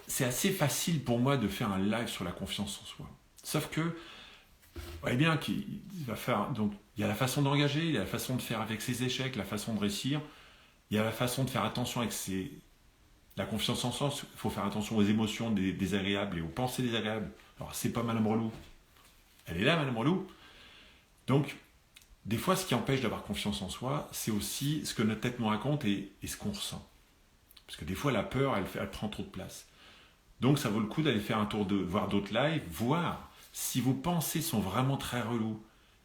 c'est assez facile pour moi de faire un live sur la confiance en soi. Sauf que, vous voyez bien qu'il va faire. Donc, il y a la façon d'engager, il y a la façon de faire avec ses échecs, la façon de réussir, il y a la façon de faire attention avec la confiance en soi. Il faut faire attention aux émotions désagréables et aux pensées désagréables. Alors, c'est pas Madame Relou. Elle est là, Madame Relou. Donc, des fois, ce qui empêche d'avoir confiance en soi, c'est aussi ce que notre tête nous raconte et ce qu'on ressent. Parce que des fois, la peur, elle prend trop de place. Donc ça vaut le coup d'aller faire un tour voir d'autres lives, voir si vos pensées sont vraiment très reloues,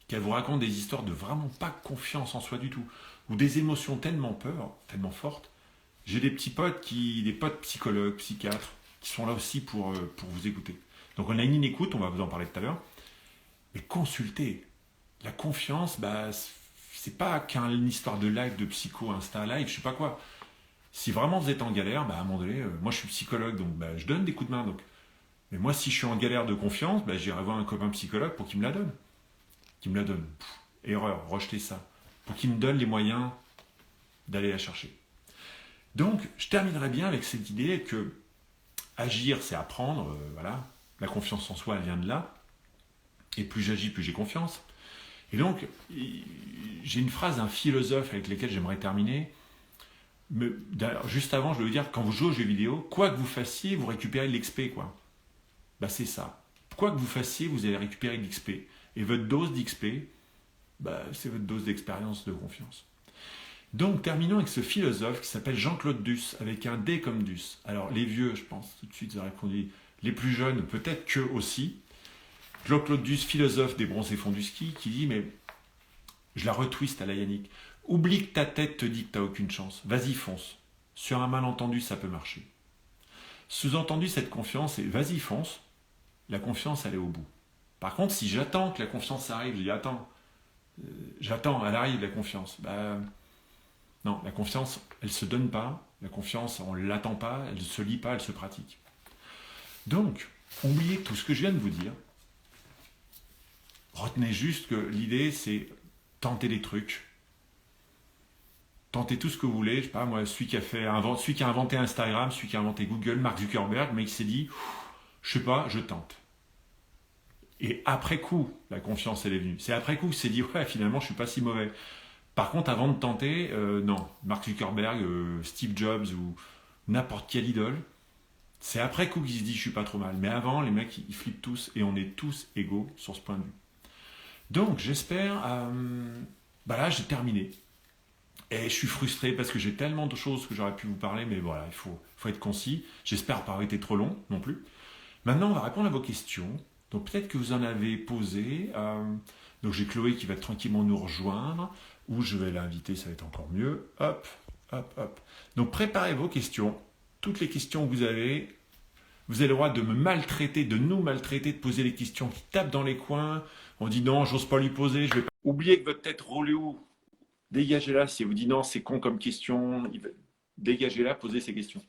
qu'elles vous racontent des histoires de vraiment pas confiance en soi du tout, ou des émotions tellement peur, tellement fortes. J'ai des petits potes des potes psychologues, psychiatres, qui sont là aussi pour vous écouter. Donc on a une écoute, on va vous en parler tout à l'heure, mais consultez. La confiance, bah, c'est pas qu'une histoire de live, de psycho, Insta live, je sais pas quoi. Si vraiment vous êtes en galère, bah, à un moment donné, moi je suis psychologue, donc bah, je donne des coups de main. Donc. Mais moi, si je suis en galère de confiance, bah, j'irai voir un copain psychologue pour qu'il me la donne. Qu'il me la donne. Erreur, rejetez ça. Pour qu'il me donne les moyens d'aller la chercher. Donc, je terminerai bien avec cette idée que agir, c'est apprendre. Voilà. La confiance en soi, elle vient de là. Et plus j'agis, plus j'ai confiance. Et donc, j'ai une phrase d'un philosophe avec lequel j'aimerais terminer. Mais, juste avant, je veux dire, quand vous jouez aux jeux vidéo, quoi que vous fassiez, vous récupérez de l'XP, quoi. Bah, c'est ça. Quoi que vous fassiez, vous allez récupérer de l'XP. Et votre dose d'XP, bah, c'est votre dose d'expérience de confiance. Donc, terminons avec ce philosophe qui s'appelle Jean-Claude Duss, avec un D comme Duss. Alors, les vieux, je pense, tout de suite, ils ont répondu. Les plus jeunes, peut-être qu'eux aussi. Jean-Claude Duss, philosophe des bronzés fonds du ski, qui dit, mais je la retwiste à la Yannick. Oublie que ta tête te dit que tu n'as aucune chance. Vas-y, fonce. Sur un malentendu, ça peut marcher. Sous-entendu, cette confiance, c'est vas-y, fonce. La confiance, elle est au bout. Par contre, si j'attends que la confiance arrive, je dis j'attends, elle arrive, la confiance. Bah, non, la confiance, elle ne se donne pas. La confiance, on ne l'attend pas, elle ne se lit pas, elle se pratique. Donc, oubliez tout ce que je viens de vous dire. Retenez juste que l'idée, c'est tenter des trucs. Tentez tout ce que vous voulez. Je sais pas, moi, celui qui a inventé Instagram, celui qui a inventé Google, Mark Zuckerberg, mais il s'est dit, je sais pas, je tente. Et après coup, la confiance, elle est venue. C'est après coup qu'il s'est dit, ouais, finalement, je suis pas si mauvais. Par contre, avant de tenter, non. Mark Zuckerberg, Steve Jobs ou n'importe quel idole, c'est après coup qu'il se dit, je suis pas trop mal. Mais avant, les mecs, ils flippent tous et on est tous égaux sur ce point de vue. Donc, j'espère, bah là, j'ai terminé. Et je suis frustré parce que j'ai tellement de choses que j'aurais pu vous parler, mais voilà, il faut être concis. J'espère pas avoir été trop long non plus. Maintenant, on va répondre à vos questions. Donc peut-être que vous en avez posé. Donc j'ai Chloé qui va tranquillement nous rejoindre, ou je vais l'inviter, ça va être encore mieux. Hop, hop, hop. Donc préparez vos questions. Toutes les questions que vous avez le droit de me maltraiter, de nous maltraiter, de poser les questions qui tapent dans les coins. On dit non, j'ose pas lui poser, je vais pas. Oubliez que votre tête roule où. Dégagez-la. Si elle vous dit non, c'est con comme question, dégagez-la, posez ces questions.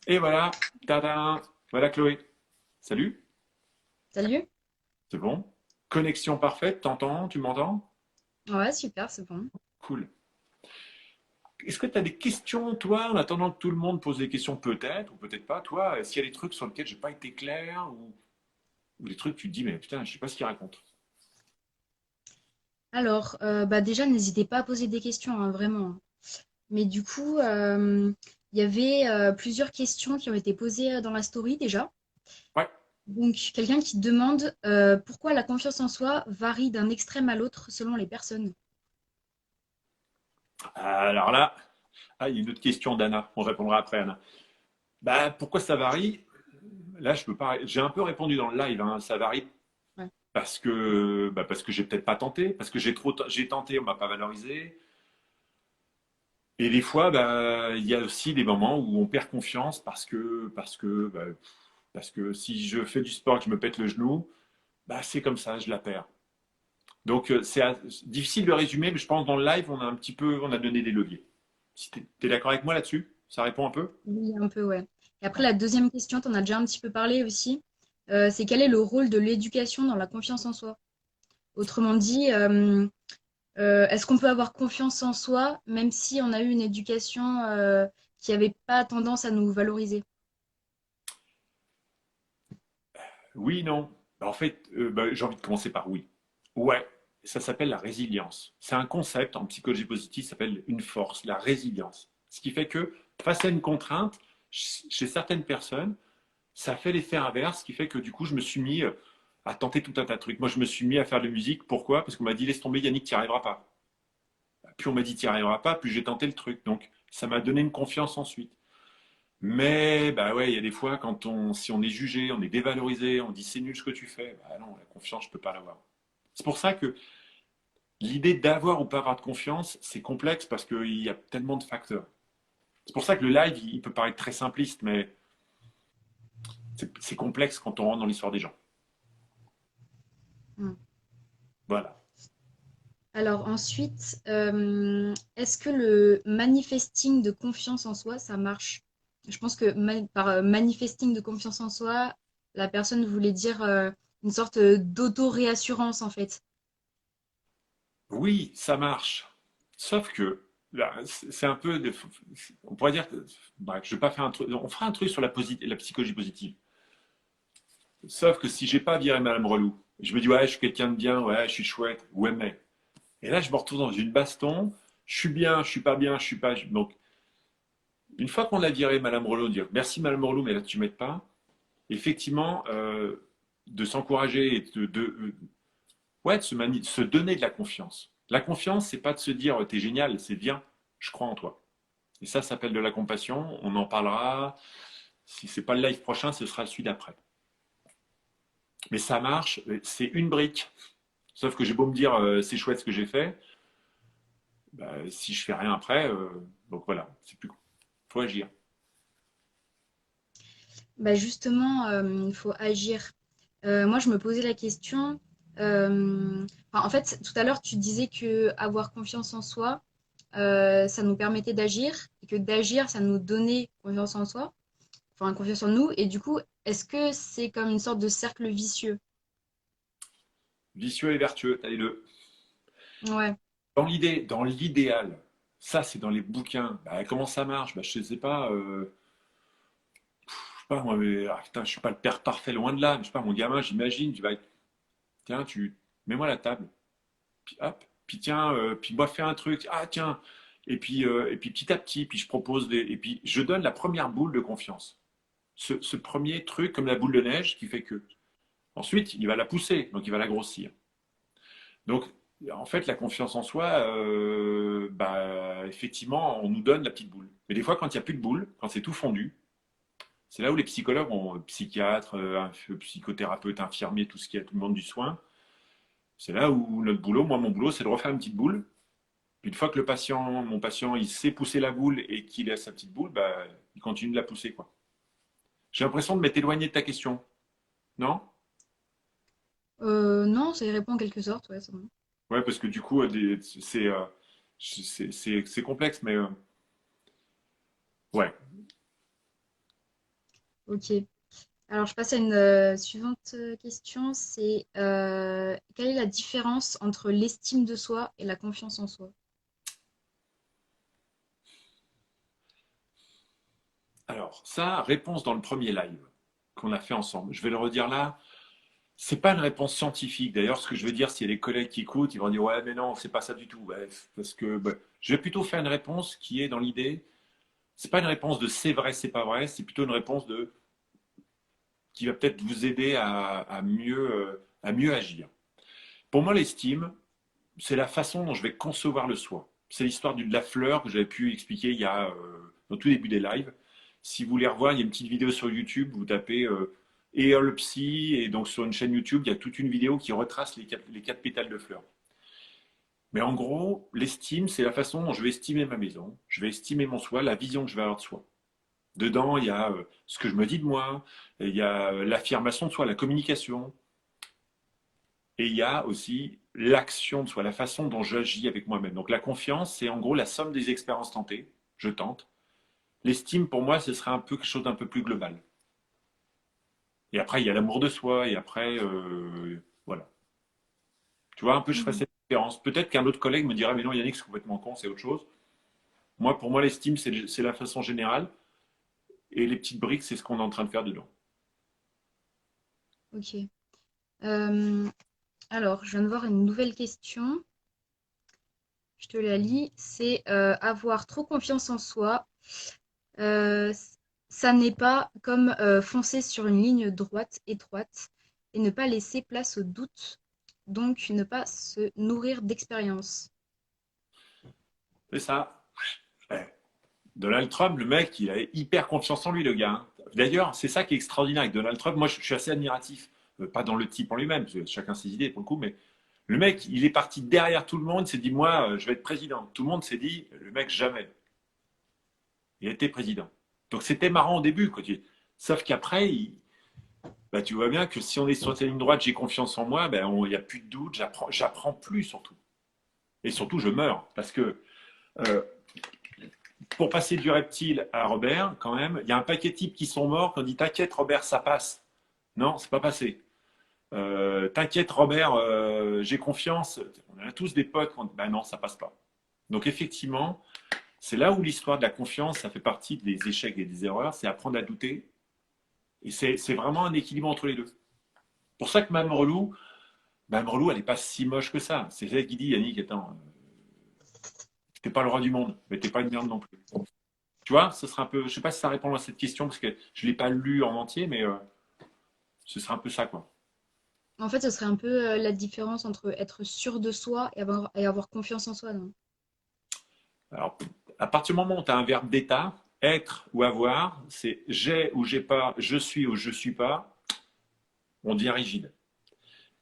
Et voilà, tada, voilà Chloé. Salut. Salut. C'est bon? Connexion parfaite, t'entends? Tu m'entends? Ouais, super, c'est bon. Cool. Est-ce que tu as des questions, toi, en attendant que tout le monde pose des questions, peut-être, ou peut-être pas, toi, est-ce qu'il y a des trucs sur lesquels j'ai pas été clair, ou des trucs que tu te dis, mais putain, je sais pas ce qu'il raconte. Alors, bah déjà, n'hésitez pas à poser des questions, hein, vraiment. Mais du coup, il y avait plusieurs questions qui ont été posées dans la story déjà. Ouais. Donc, quelqu'un qui demande pourquoi la confiance en soi varie d'un extrême à l'autre selon les personnes. Alors là, il y a une autre question d'Anna. On répondra après, Anna. Bah, pourquoi ça varie? Là, je peux pas. J'ai un peu répondu dans le live, hein, ça varie Ouais. parce que j'ai peut-être pas tenté, parce que j'ai tenté, on m'a pas valorisé. Et des fois, bah, il y a aussi des moments où on perd confiance parce que si je fais du sport, que je me pète le genou, bah, c'est comme ça, je la perds. Donc, difficile de résumer, mais je pense que dans le live, on a un petit peu, on a donné des leviers. Si tu es d'accord avec moi là-dessus, ça répond un peu? Oui, un peu, ouais. Et après, Ouais. la deuxième question, tu en as déjà un petit peu parlé aussi, c'est quel est le rôle de l'éducation dans la confiance en soi? Autrement dit, est-ce qu'on peut avoir confiance en soi même si on a eu une éducation qui n'avait pas tendance à nous valoriser? Oui, non. Bah, en fait, bah, j'ai envie de commencer par oui. Ouais, ça s'appelle la résilience. C'est un concept en psychologie positive, ça s'appelle une force, la résilience. Ce qui fait que face à une contrainte, chez certaines personnes, ça fait l'effet inverse, ce qui fait que du coup, je me suis mis à tenter tout un tas de trucs. Moi, je me suis mis à faire de la musique. Pourquoi? Parce qu'on m'a dit, laisse tomber, Yannick, tu n'y arriveras pas. Plus on m'a dit, tu n'y arriveras pas, plus j'ai tenté le truc. Donc, ça m'a donné une confiance ensuite. Mais bah ouais, il y a des fois si on est jugé, on est dévalorisé, on dit c'est nul ce que tu fais, bah non, la confiance je peux pas l'avoir. C'est pour ça que l'idée d'avoir ou pas avoir de confiance, c'est complexe parce qu'il y a tellement de facteurs. C'est pour ça que le live, il peut paraître très simpliste, mais c'est complexe quand on rentre dans l'histoire des gens. Hmm. Voilà. Alors ensuite, est-ce que le manifesting de confiance en soi, ça marche? Je pense que par manifesting de confiance en soi, la personne voulait dire une sorte d'auto-réassurance en fait. Oui, ça marche. Sauf que là, c'est un peu, on pourrait dire que, bref, je vais pas faire un truc, on fera un truc sur la psychologie positive. Sauf que si j'ai pas viré Madame Relou, je me dis ouais, je suis quelqu'un de bien, ouais, je suis chouette, ouais, mais. Et là, je me retrouve dans une baston, je suis bien, je suis pas bien, je suis pas. Donc, une fois qu'on a viré Madame Relou, dire merci Madame Relou, mais là tu m'aides pas, effectivement, de s'encourager et ouais, de se donner de la confiance. La confiance, c'est pas de se dire t'es génial, c'est bien, je crois en toi. Et ça s'appelle de la compassion, on en parlera. Si c'est pas le live prochain, ce sera celui d'après. Mais ça marche, c'est une brique. Sauf que j'ai beau me dire c'est chouette ce que j'ai fait, bah, si je fais rien après, donc voilà, c'est plus faut agir. Bah justement, il faut agir. Moi, je me posais la question. Enfin, en fait, tout à l'heure, tu disais que avoir confiance en soi, ça nous permettait d'agir et que d'agir, ça nous donnait confiance en soi, enfin confiance en nous. Et du coup, est-ce que c'est comme une sorte de cercle vicieux? Vicieux et vertueux, t'as les deux. Ouais. Dans l'idéal, ça c'est dans les bouquins. Bah, comment ça marche? Bah, je sais pas. Je sais pas moi, mais putain, je suis pas le père parfait loin de là. Mais je sais pas, mon gamin, j'imagine, tu vas, tiens, tu mets-moi la table. Puis hop, puis tiens, puis moi fais un truc. Ah tiens. Et puis petit à petit, puis je propose et puis je donne la première boule de confiance. Ce premier truc comme la boule de neige qui fait que. Ensuite, il va la pousser, donc il va la grossir. Donc, en fait, la confiance en soi, bah, effectivement, on nous donne la petite boule. Mais des fois, quand il n'y a plus de boule, quand c'est tout fondu, c'est là où les psychologues, psychiatres, psychothérapeutes, infirmiers, tout ce qui est tout le monde du soin, c'est là où notre boulot, moi, mon boulot, c'est de refaire une petite boule. Puis une fois que mon patient, il sait pousser la boule et qu'il a sa petite boule, bah, il continue de la pousser, quoi. J'ai l'impression de m'être éloigné de ta question, non? Non, ça y répond en quelque sorte, ouais, c'est bon. Ouais, parce que du coup, c'est complexe, mais ouais. Ok. Alors, je passe à une suivante question. C'est quelle est la différence entre l'estime de soi et la confiance en soi? Alors, ça, réponse dans le premier live qu'on a fait ensemble. Je vais le redire là. C'est pas une réponse scientifique. D'ailleurs, ce que je veux dire, s'il y a des collègues qui écoutent, ils vont dire ouais, mais non, c'est pas ça du tout. Bref, parce que bah, je vais plutôt faire une réponse qui est dans l'idée. C'est pas une réponse de c'est vrai, c'est pas vrai. C'est plutôt une réponse de qui va peut-être vous aider à mieux agir. Pour moi, l'estime, c'est la façon dont je vais concevoir le soi. C'est l'histoire de la fleur que j'avais pu expliquer il y a au tout début des lives. Si vous voulez revoir, il y a une petite vidéo sur YouTube, vous tapez Earl Psy, et donc sur une chaîne YouTube, il y a toute une vidéo qui retrace les quatre pétales de fleurs. Mais en gros, l'estime, c'est la façon dont je vais estimer ma maison, je vais estimer mon soi, la vision que je vais avoir de soi. Dedans, il y a ce que je me dis de moi, il y a l'affirmation de soi, la communication. et il y a aussi l'action de soi, la façon dont j'agis avec moi-même. Donc la confiance, c'est en gros la somme des expériences tentées. Je tente. L'estime, pour moi, ce serait un peu quelque chose d'un peu plus global. Et après, il y a l'amour de soi, et après, voilà. Tu vois, un peu, je ferais Mhm. cette différence. Peut-être qu'un autre collègue me dirait, mais non, Yannick, c'est complètement con, c'est autre chose. Moi, pour moi, l'estime, c'est la façon générale, et les petites briques, c'est ce qu'on est en train de faire dedans. Ok. Euh, alors, je viens de voir une nouvelle question. Je te la lis. C'est avoir trop confiance en soi. Euh, Ça n'est pas comme foncer sur une ligne droite étroite et ne pas laisser place au doute, donc ne pas se nourrir d'expérience. C'est ça. Ouais. Donald Trump, le mec, il a hyper confiance en lui, le gars, hein. D'ailleurs, c'est ça qui est extraordinaire avec Donald Trump. Moi, je suis assez admiratif. Pas dans le type en lui-même, parce que chacun ses idées pour le coup, mais le mec, il est parti derrière tout le monde, il s'est dit, moi, je vais être président. Tout le monde s'est dit, le mec, jamais. Il a été président. Donc c'était marrant au début, quoi. Sauf qu'après, bah, tu vois bien que si on est sur cette ligne droite, j'ai confiance en moi, ben, il n'y a plus de doute, j'apprends plus surtout. Et surtout, je meurs. Parce que euh, pour passer du reptile à Robert, quand même, il y a un paquet de types qui sont morts, qui ont dit t'inquiète Robert, ça passe. Non, c'est pas passé. T'inquiète Robert, j'ai confiance. On a tous des potes qui ont dit bah non, ça passe pas. Donc effectivement, c'est là où l'histoire de la confiance, ça fait partie des échecs et des erreurs, c'est apprendre à douter. Et c'est vraiment un équilibre entre les deux. Pour ça que Mme Relou, elle n'est pas si moche que ça. C'est elle qui dit, Yannick, attends, t'es pas le roi du monde, mais t'es pas une merde non plus. Tu vois, ce sera un peu. Je sais pas si ça répond à cette question parce que je l'ai pas lu en entier, mais ce sera un peu ça, quoi. En fait, ce serait un peu la différence entre être sûr de soi et avoir confiance en soi, non? Alors, à partir du moment où tu as un verbe d'état, être ou avoir, c'est j'ai ou j'ai pas, je suis ou je suis pas, on devient rigide.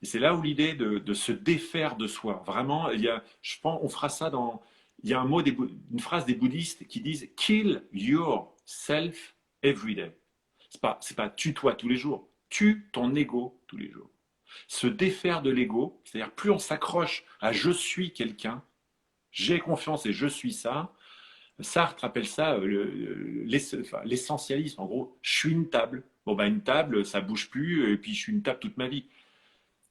Et c'est là où l'idée de se défaire de soi, vraiment, je pense, on fera ça dans, il y a une phrase des bouddhistes qui disent kill yourself every day. C'est pas tue-toi tous les jours, tue ton ego tous les jours. Se défaire de l'ego, c'est-à-dire plus on s'accroche à je suis quelqu'un, j'ai confiance et je suis ça. Sartre appelle ça l'essentialisme. En gros, je suis une table. Bon, bah, une table, ça bouge plus, et puis je suis une table toute ma vie.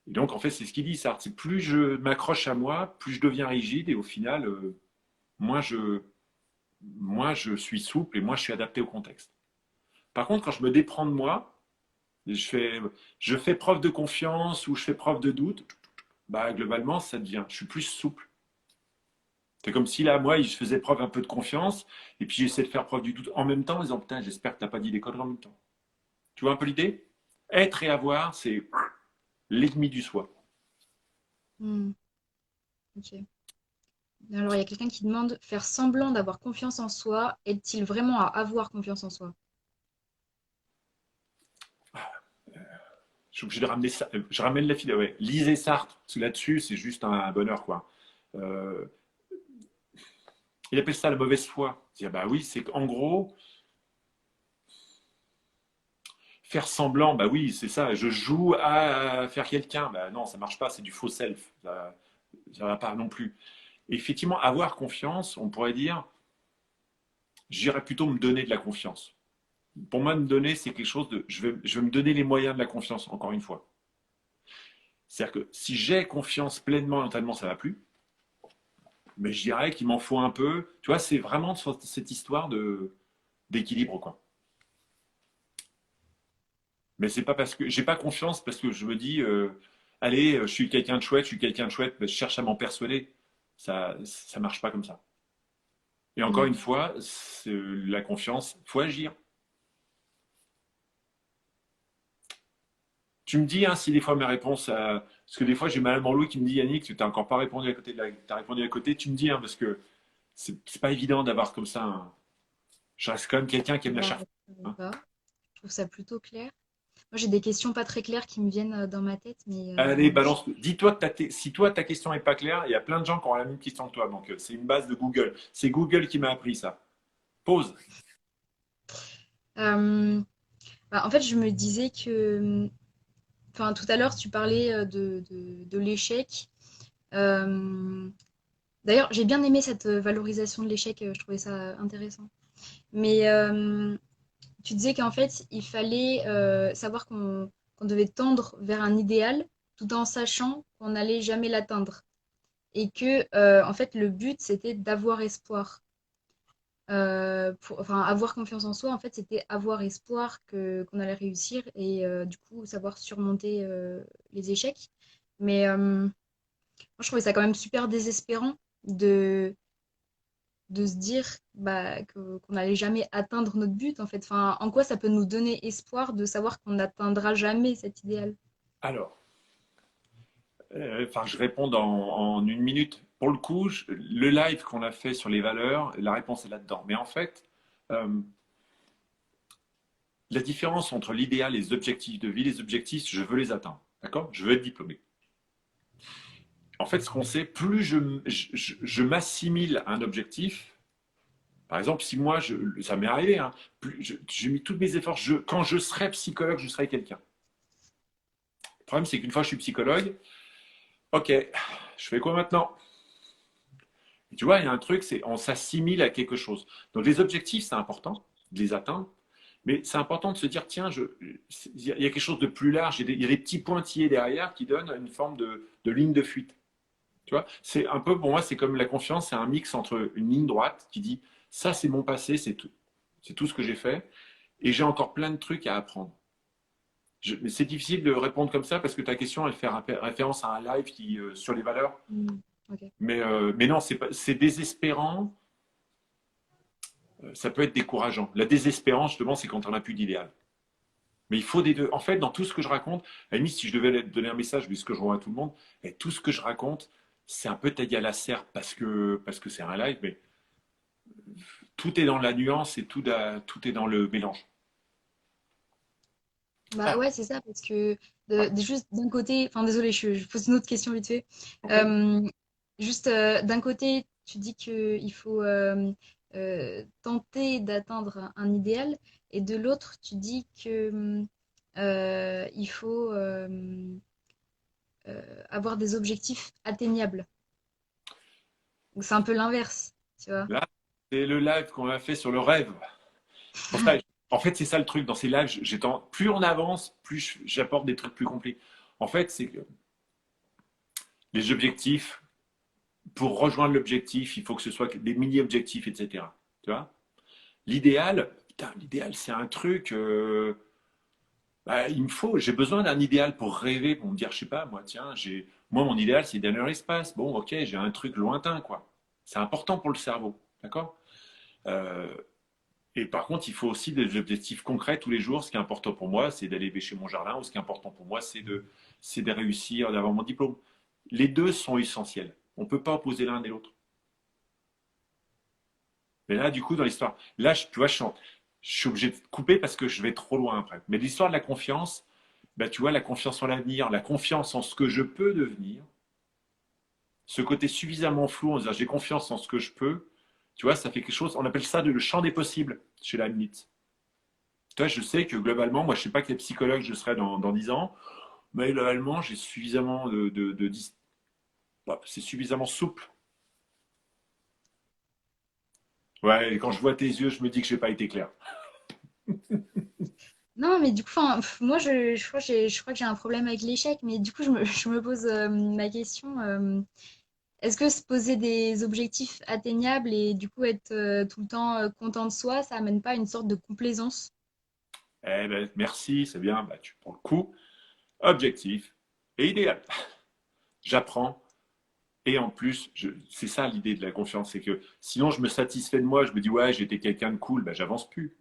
Et donc, en fait, c'est ce qu'il dit, Sartre. C'est plus je m'accroche à moi, plus je deviens rigide, et au final, moins, je, moins je suis souple et moins je suis adapté au contexte. Par contre, quand je me déprends de moi, je fais, je fais preuve de confiance ou je fais preuve de doute, bah, globalement, ça devient, je suis plus souple. C'est comme si là, moi, je faisais preuve un peu de confiance, et puis j'essaie de faire preuve du doute en même temps, en disant, putain, j'espère que tu n'as pas dit des conneries en même temps. Tu vois un peu l'idée? Être et avoir, c'est l'ennemi du soi. Hmm, ok. Alors, il y a quelqu'un qui demande, faire semblant d'avoir confiance en soi, aide-t-il vraiment à avoir confiance en soi? Je suis obligé de ramener ça. Je ramène la fille. Ouais. Lisez Sartre, parce que là-dessus, c'est juste un bonheur, quoi. Euh, il appelle ça la mauvaise foi. Dire, bah oui, c'est qu'en gros, faire semblant, bah oui, c'est ça. Je joue à faire quelqu'un. Bah non, ça marche pas, c'est du faux self. Ça va pas non plus. Et effectivement, avoir confiance, on pourrait dire, j'irais plutôt me donner de la confiance. Pour moi, me donner, c'est quelque chose de. Je vais me donner les moyens de la confiance, encore une fois. C'est-à-dire que si j'ai confiance pleinement et totalement, ça ne va plus. Mais je dirais qu'il m'en faut un peu. Tu vois, c'est vraiment cette histoire d'équilibre, quoi. Mais c'est pas parce que j'ai pas confiance parce que je me dis, allez, je suis quelqu'un de chouette, je suis quelqu'un de chouette, mais je cherche à m'en persuader. Ça marche pas comme ça. Et encore Hmm. une fois, la confiance, faut agir. Tu me dis hein, si des fois mes réponses, parce que des fois j'ai Madame Louis qui me dit Yannick, tu n'as encore pas répondu à côté t'as répondu à côté, tu me dis hein, parce que c'est pas évident d'avoir comme ça. Je reste quand même quelqu'un qui aime la Bah, charpente. ça va Hein. pas. Je trouve ça plutôt clair. Moi, j'ai des questions pas très claires qui me viennent dans ma tête, mais Allez, balance. Dis-toi que si toi ta question est pas claire, il y a plein de gens qui ont la même question que toi. Donc c'est une base de Google. C'est Google qui m'a appris ça. Pause. euh, bah, en fait, je me disais que enfin, tout à l'heure, tu parlais de l'échec. Euh, D'ailleurs, j'ai bien aimé cette valorisation de l'échec, je trouvais ça intéressant. Mais tu disais qu'en fait, il fallait savoir qu'on devait tendre vers un idéal tout en sachant qu'on n'allait jamais l'atteindre. Et que, en fait, le but, c'était d'avoir espoir. Enfin, avoir confiance en soi, en fait, c'était avoir espoir qu'on allait réussir et du coup, savoir surmonter les échecs. Mais moi, je trouvais ça quand même super désespérant de, de se dire bah, qu'on n'allait jamais atteindre notre but, en fait. Enfin, en quoi ça peut nous donner espoir de savoir qu'on n'atteindra jamais cet idéal? Alors, je réponds en une minute. Pour le coup, le live qu'on a fait sur les valeurs, la réponse est là-dedans. Mais en fait, euh, la différence entre l'idéal et les objectifs de vie, les objectifs, je veux les atteindre. D'accord? Je veux être diplômé. En fait, ce qu'on sait, plus je m'assimile à un objectif, par exemple, si moi, ça m'est arrivé, hein, j'ai mis tous mes efforts, quand je serai psychologue, je serai quelqu'un. Le problème, c'est qu'une fois que je suis psychologue, ok, je fais quoi maintenant? Et tu vois, il y a un truc, c'est on s'assimile à quelque chose. Donc les objectifs, c'est important de les atteindre, mais c'est important de se dire, tiens, il y a quelque chose de plus large, il y a des petits pointillés derrière qui donnent une forme de ligne de fuite. Tu vois, c'est un peu pour moi, c'est comme la confiance, c'est un mix entre une ligne droite qui dit, ça c'est mon passé, c'est tout ce que j'ai fait, et j'ai encore plein de trucs à apprendre. Mais c'est difficile de répondre comme ça parce que ta question, elle fait référence à un live sur les valeurs. Mm. Ok. Mais non, c'est désespérant. Ça peut être décourageant. La désespérance, justement, c'est quand on n'a plus d'idéal. Mais il faut des deux. En fait, dans tout ce que je raconte, à la limite, si je devais donner un message, vu ce que je vois à tout le monde, et tout ce que je raconte, c'est un peu taillé à la serre parce que c'est un live, mais tout est dans la nuance et tout est dans le mélange. Bah Ah, ouais, c'est ça, parce que juste d'un côté, enfin désolé, je pose une autre question vite fait. ok. Euh, Juste d'un côté, tu dis qu'il faut tenter d'atteindre un idéal, et de l'autre, tu dis que il faut avoir des objectifs atteignables. Donc c'est un peu l'inverse, tu vois. Là, c'est le live qu'on a fait sur le rêve. Pour ça, en fait, c'est ça le truc dans ces lives. Plus on avance, plus j'apporte des trucs plus complets. En fait, c'est que les objectifs, pour rejoindre l'objectif, il faut que ce soit des mini-objectifs, etc. Tu vois? L'idéal, putain, l'idéal, c'est un truc. Bah, j'ai besoin d'un idéal pour rêver, pour me dire, je sais pas, moi, tiens, moi, mon idéal, c'est d'aller dans l'espace. Bon, ok, j'ai un truc lointain, quoi. C'est important pour le cerveau, d'accord? Euh, et par contre, il faut aussi des objectifs concrets tous les jours. Ce qui est important pour moi, c'est d'aller bêcher mon jardin, ou ce qui est important pour moi, c'est de réussir, d'avoir mon diplôme. Les deux sont essentiels. On ne peut pas opposer l'un et l'autre. Mais là, du coup, dans l'histoire, là, tu vois, je suis obligé de couper parce que je vais trop loin après. Mais l'histoire de la confiance, bah, tu vois, la confiance en l'avenir, la confiance en ce que je peux devenir, ce côté suffisamment flou en disant j'ai confiance en ce que je peux, tu vois, ça fait quelque chose, on appelle ça le champ des possibles chez la Leibniz. Tu vois, je sais que globalement, moi, je ne sais pas quel psychologue je serai dans 10 ans, mais globalement, j'ai suffisamment bah, c'est suffisamment souple. Ouais, et quand je vois tes yeux, je me dis que je n'ai pas été clair. Non, mais du coup, enfin, moi, je crois que j'ai un problème avec l'échec, mais du coup, je me pose ma question. Est-ce que se poser des objectifs atteignables et du coup être tout le temps content de soi, ça amène pas à une sorte de complaisance? Eh ben, merci, c'est bien, bah, tu prends le coup. Objectif et idéal. J'apprends. Et en plus, c'est ça l'idée de la confiance, c'est que sinon je me satisfais de moi, je me dis ouais, j'étais quelqu'un de cool, ben j'avance plus.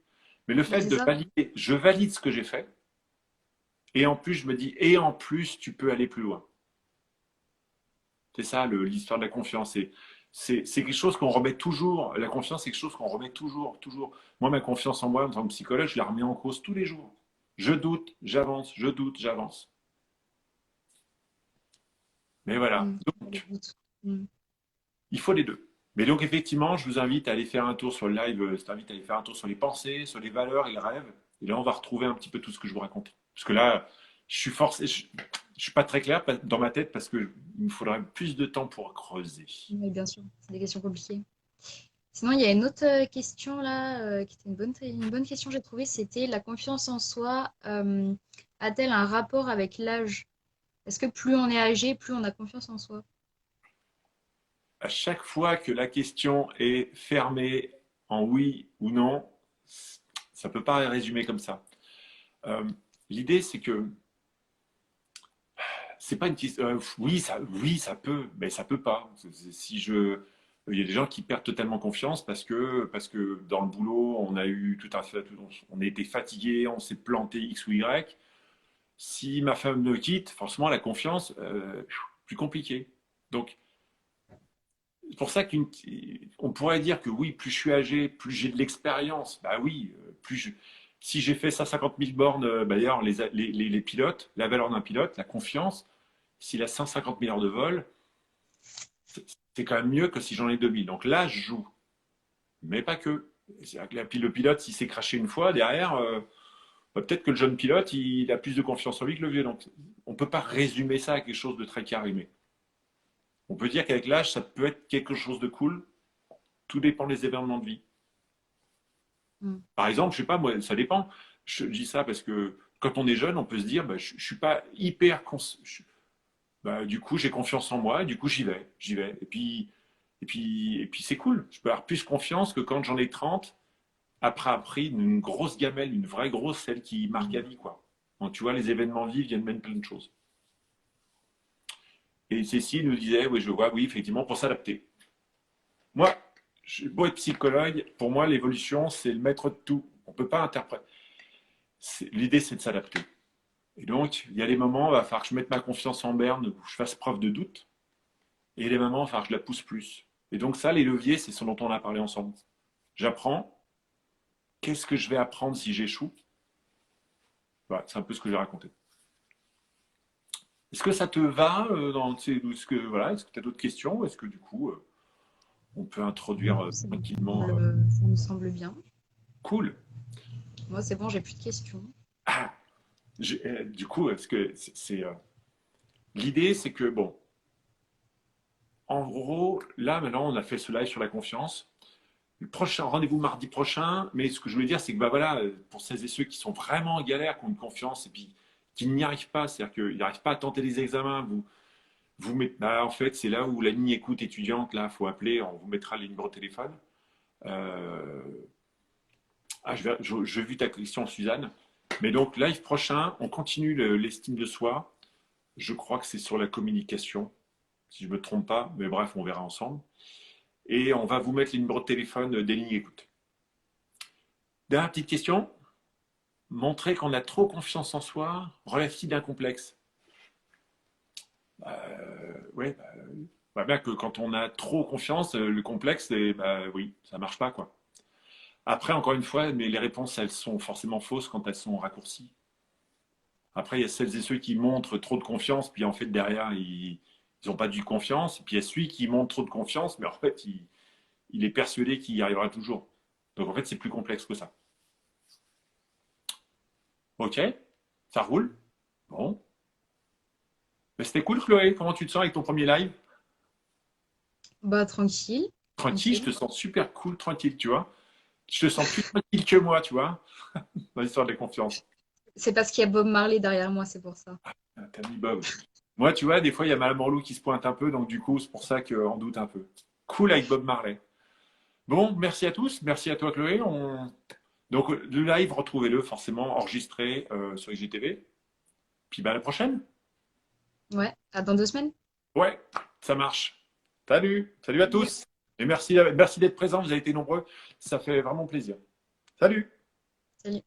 Mais le Bah, fait c'est de ça. valider, je valide ce que j'ai fait, et en plus je me dis, et en plus tu peux aller plus loin. C'est ça l'histoire de la confiance. C'est quelque chose qu'on remet toujours. La confiance, c'est quelque chose qu'on remet toujours, toujours. Moi, ma confiance en moi en tant que psychologue, je la remets en cause tous les jours. Je doute, j'avance. Mais voilà. Mm. Le Donc, doute. Mm. il faut les deux. Mais donc, effectivement, je vous invite à aller faire un tour sur le live, je t'invite à aller faire un tour sur les pensées, sur les valeurs et les rêves. Et là, on va retrouver un petit peu tout ce que je vous raconte. Parce que là, je suis forcé, je suis pas très clair dans ma tête parce que il me faudrait plus de temps pour creuser. Oui, bien sûr, c'est des questions compliquées. Sinon, il y a une autre question là, qui était une bonne question, j'ai trouvé, c'était la confiance en soi a-t-elle un rapport avec l'âge? Est-ce que plus on est âgé, plus on a confiance en soi? À chaque fois que la question est fermée en oui ou non, ça peut pas résumer comme ça. Euh, L'idée, c'est que c'est pas une question. Oui, ça peut, mais ça peut pas. Si je, il y a des gens qui perdent totalement confiance parce que dans le boulot, on a eu tout un fait, on a été fatigué, on s'est planté X ou Y. Si ma femme me quitte, forcément la confiance, plus compliqué. Donc c'est pour ça qu'on pourrait dire que oui, plus je suis âgé, plus j'ai de l'expérience. Bah oui, si j'ai fait ça 50 000 bornes, bah d'ailleurs les pilotes, la valeur d'un pilote, la confiance. S'il a 150 000 heures de vol, c'est quand même mieux que si j'en ai 2000. Donc là, je joue. Mais pas que. Le pilote, s'il s'est craché une fois, derrière, bah, peut-être que le jeune pilote, il a plus de confiance en lui que le vieux. Donc on ne peut pas résumer ça à quelque chose de très carré. On peut dire qu'avec l'âge, ça peut être quelque chose de cool. Tout dépend des événements de vie. Mm. Par exemple, je sais pas, moi, ça dépend. Je dis ça parce que quand on est jeune, on peut se dire, bah, je ne suis pas hyper. Bah, du coup, j'ai confiance en moi, du coup, j'y vais. Et puis c'est cool. Je peux avoir plus confiance que quand j'en ai 30, après appris une grosse gamelle, une vraie grosse, celle qui marque à Mm. vie, quoi. Donc, tu vois, les événements de vie viennent même plein de choses. Et Cécile nous disait, oui, je vois, oui, effectivement, pour s'adapter. Moi, je suis beau être psychologue, pour moi, l'évolution, c'est le maître de tout. On ne peut pas interpréter. L'idée, c'est de s'adapter. Et donc, il y a des moments, il va falloir que je mette ma confiance en berne, où je fasse preuve de doute. Et les moments, il va falloir que je la pousse plus. Et donc, ça, les leviers, c'est ce dont on a parlé ensemble. J'apprends. Qu'est-ce que je vais apprendre si j'échoue? Voilà, c'est un peu ce que j'ai raconté. Est-ce que ça te va est-ce que tu as d'autres questions? Est-ce que du coup, on peut introduire Ça me tranquillement ça me semble bien. Cool. Moi, c'est bon, j'ai plus de questions. Ah, du coup, est-ce que l'idée, c'est que bon, en gros, là maintenant, on a fait ce live sur la confiance. Le prochain rendez-vous mardi prochain, mais ce que je voulais dire, c'est que bah voilà, pour celles et ceux qui sont vraiment en galère, qui ont une confiance et puis qui n'y arrivent pas, c'est-à-dire qu'ils n'arrivent pas à tenter les examens, vous mettez, bah, en fait, c'est là où la ligne écoute étudiante, là, faut appeler, on vous mettra les numéros de téléphone. Euh, j'ai vu ta question, Suzanne. Mais donc, live prochain, on continue l'estime de soi. Je crois que c'est sur la communication, si je ne me trompe pas, mais bref, on verra ensemble. Et on va vous mettre les numéros de téléphone des lignes écoute. Dernière petite question. Montrer qu'on a trop confiance en soi relève-t-il d'un complexe? Oui, bah bien que quand on a trop confiance, le complexe, bah, oui, ça marche pas, quoi. Après, encore une fois, mais les réponses, elles sont forcément fausses quand elles sont raccourcies. Après, il y a celles et ceux qui montrent trop de confiance, puis en fait, derrière, ils n'ont pas du confiance. Et puis il y a celui qui montre trop de confiance, mais en fait, il est persuadé qu'il y arrivera toujours. Donc en fait, c'est plus complexe que ça. Ok, ça roule. Bon. Mais c'était cool, Chloé. Comment tu te sens avec ton premier live? Bah, tranquille, Tranquille, je tranquille. te sens super cool, tranquille, tu vois. Je te sens plus tranquille que moi, tu vois, dans l'histoire de la confiance. C'est parce qu'il y a Bob Marley derrière moi, c'est pour ça. Ah, t'as mis Bob. Moi, tu vois, des fois, il y a Madame Morlou qui se pointe un peu, donc du coup, c'est pour ça qu'on doute un peu. Cool avec Bob Marley. Bon, merci à tous. Merci à toi, Chloé. Donc, le live, retrouvez-le forcément enregistré sur IGTV. Puis, bah, à la prochaine. Ouais, à dans 2 semaines. Ouais, ça marche. Salut. Salut à Salut. tous. Et merci d'être présents. Vous avez été nombreux. Ça fait vraiment plaisir. Salut. Salut.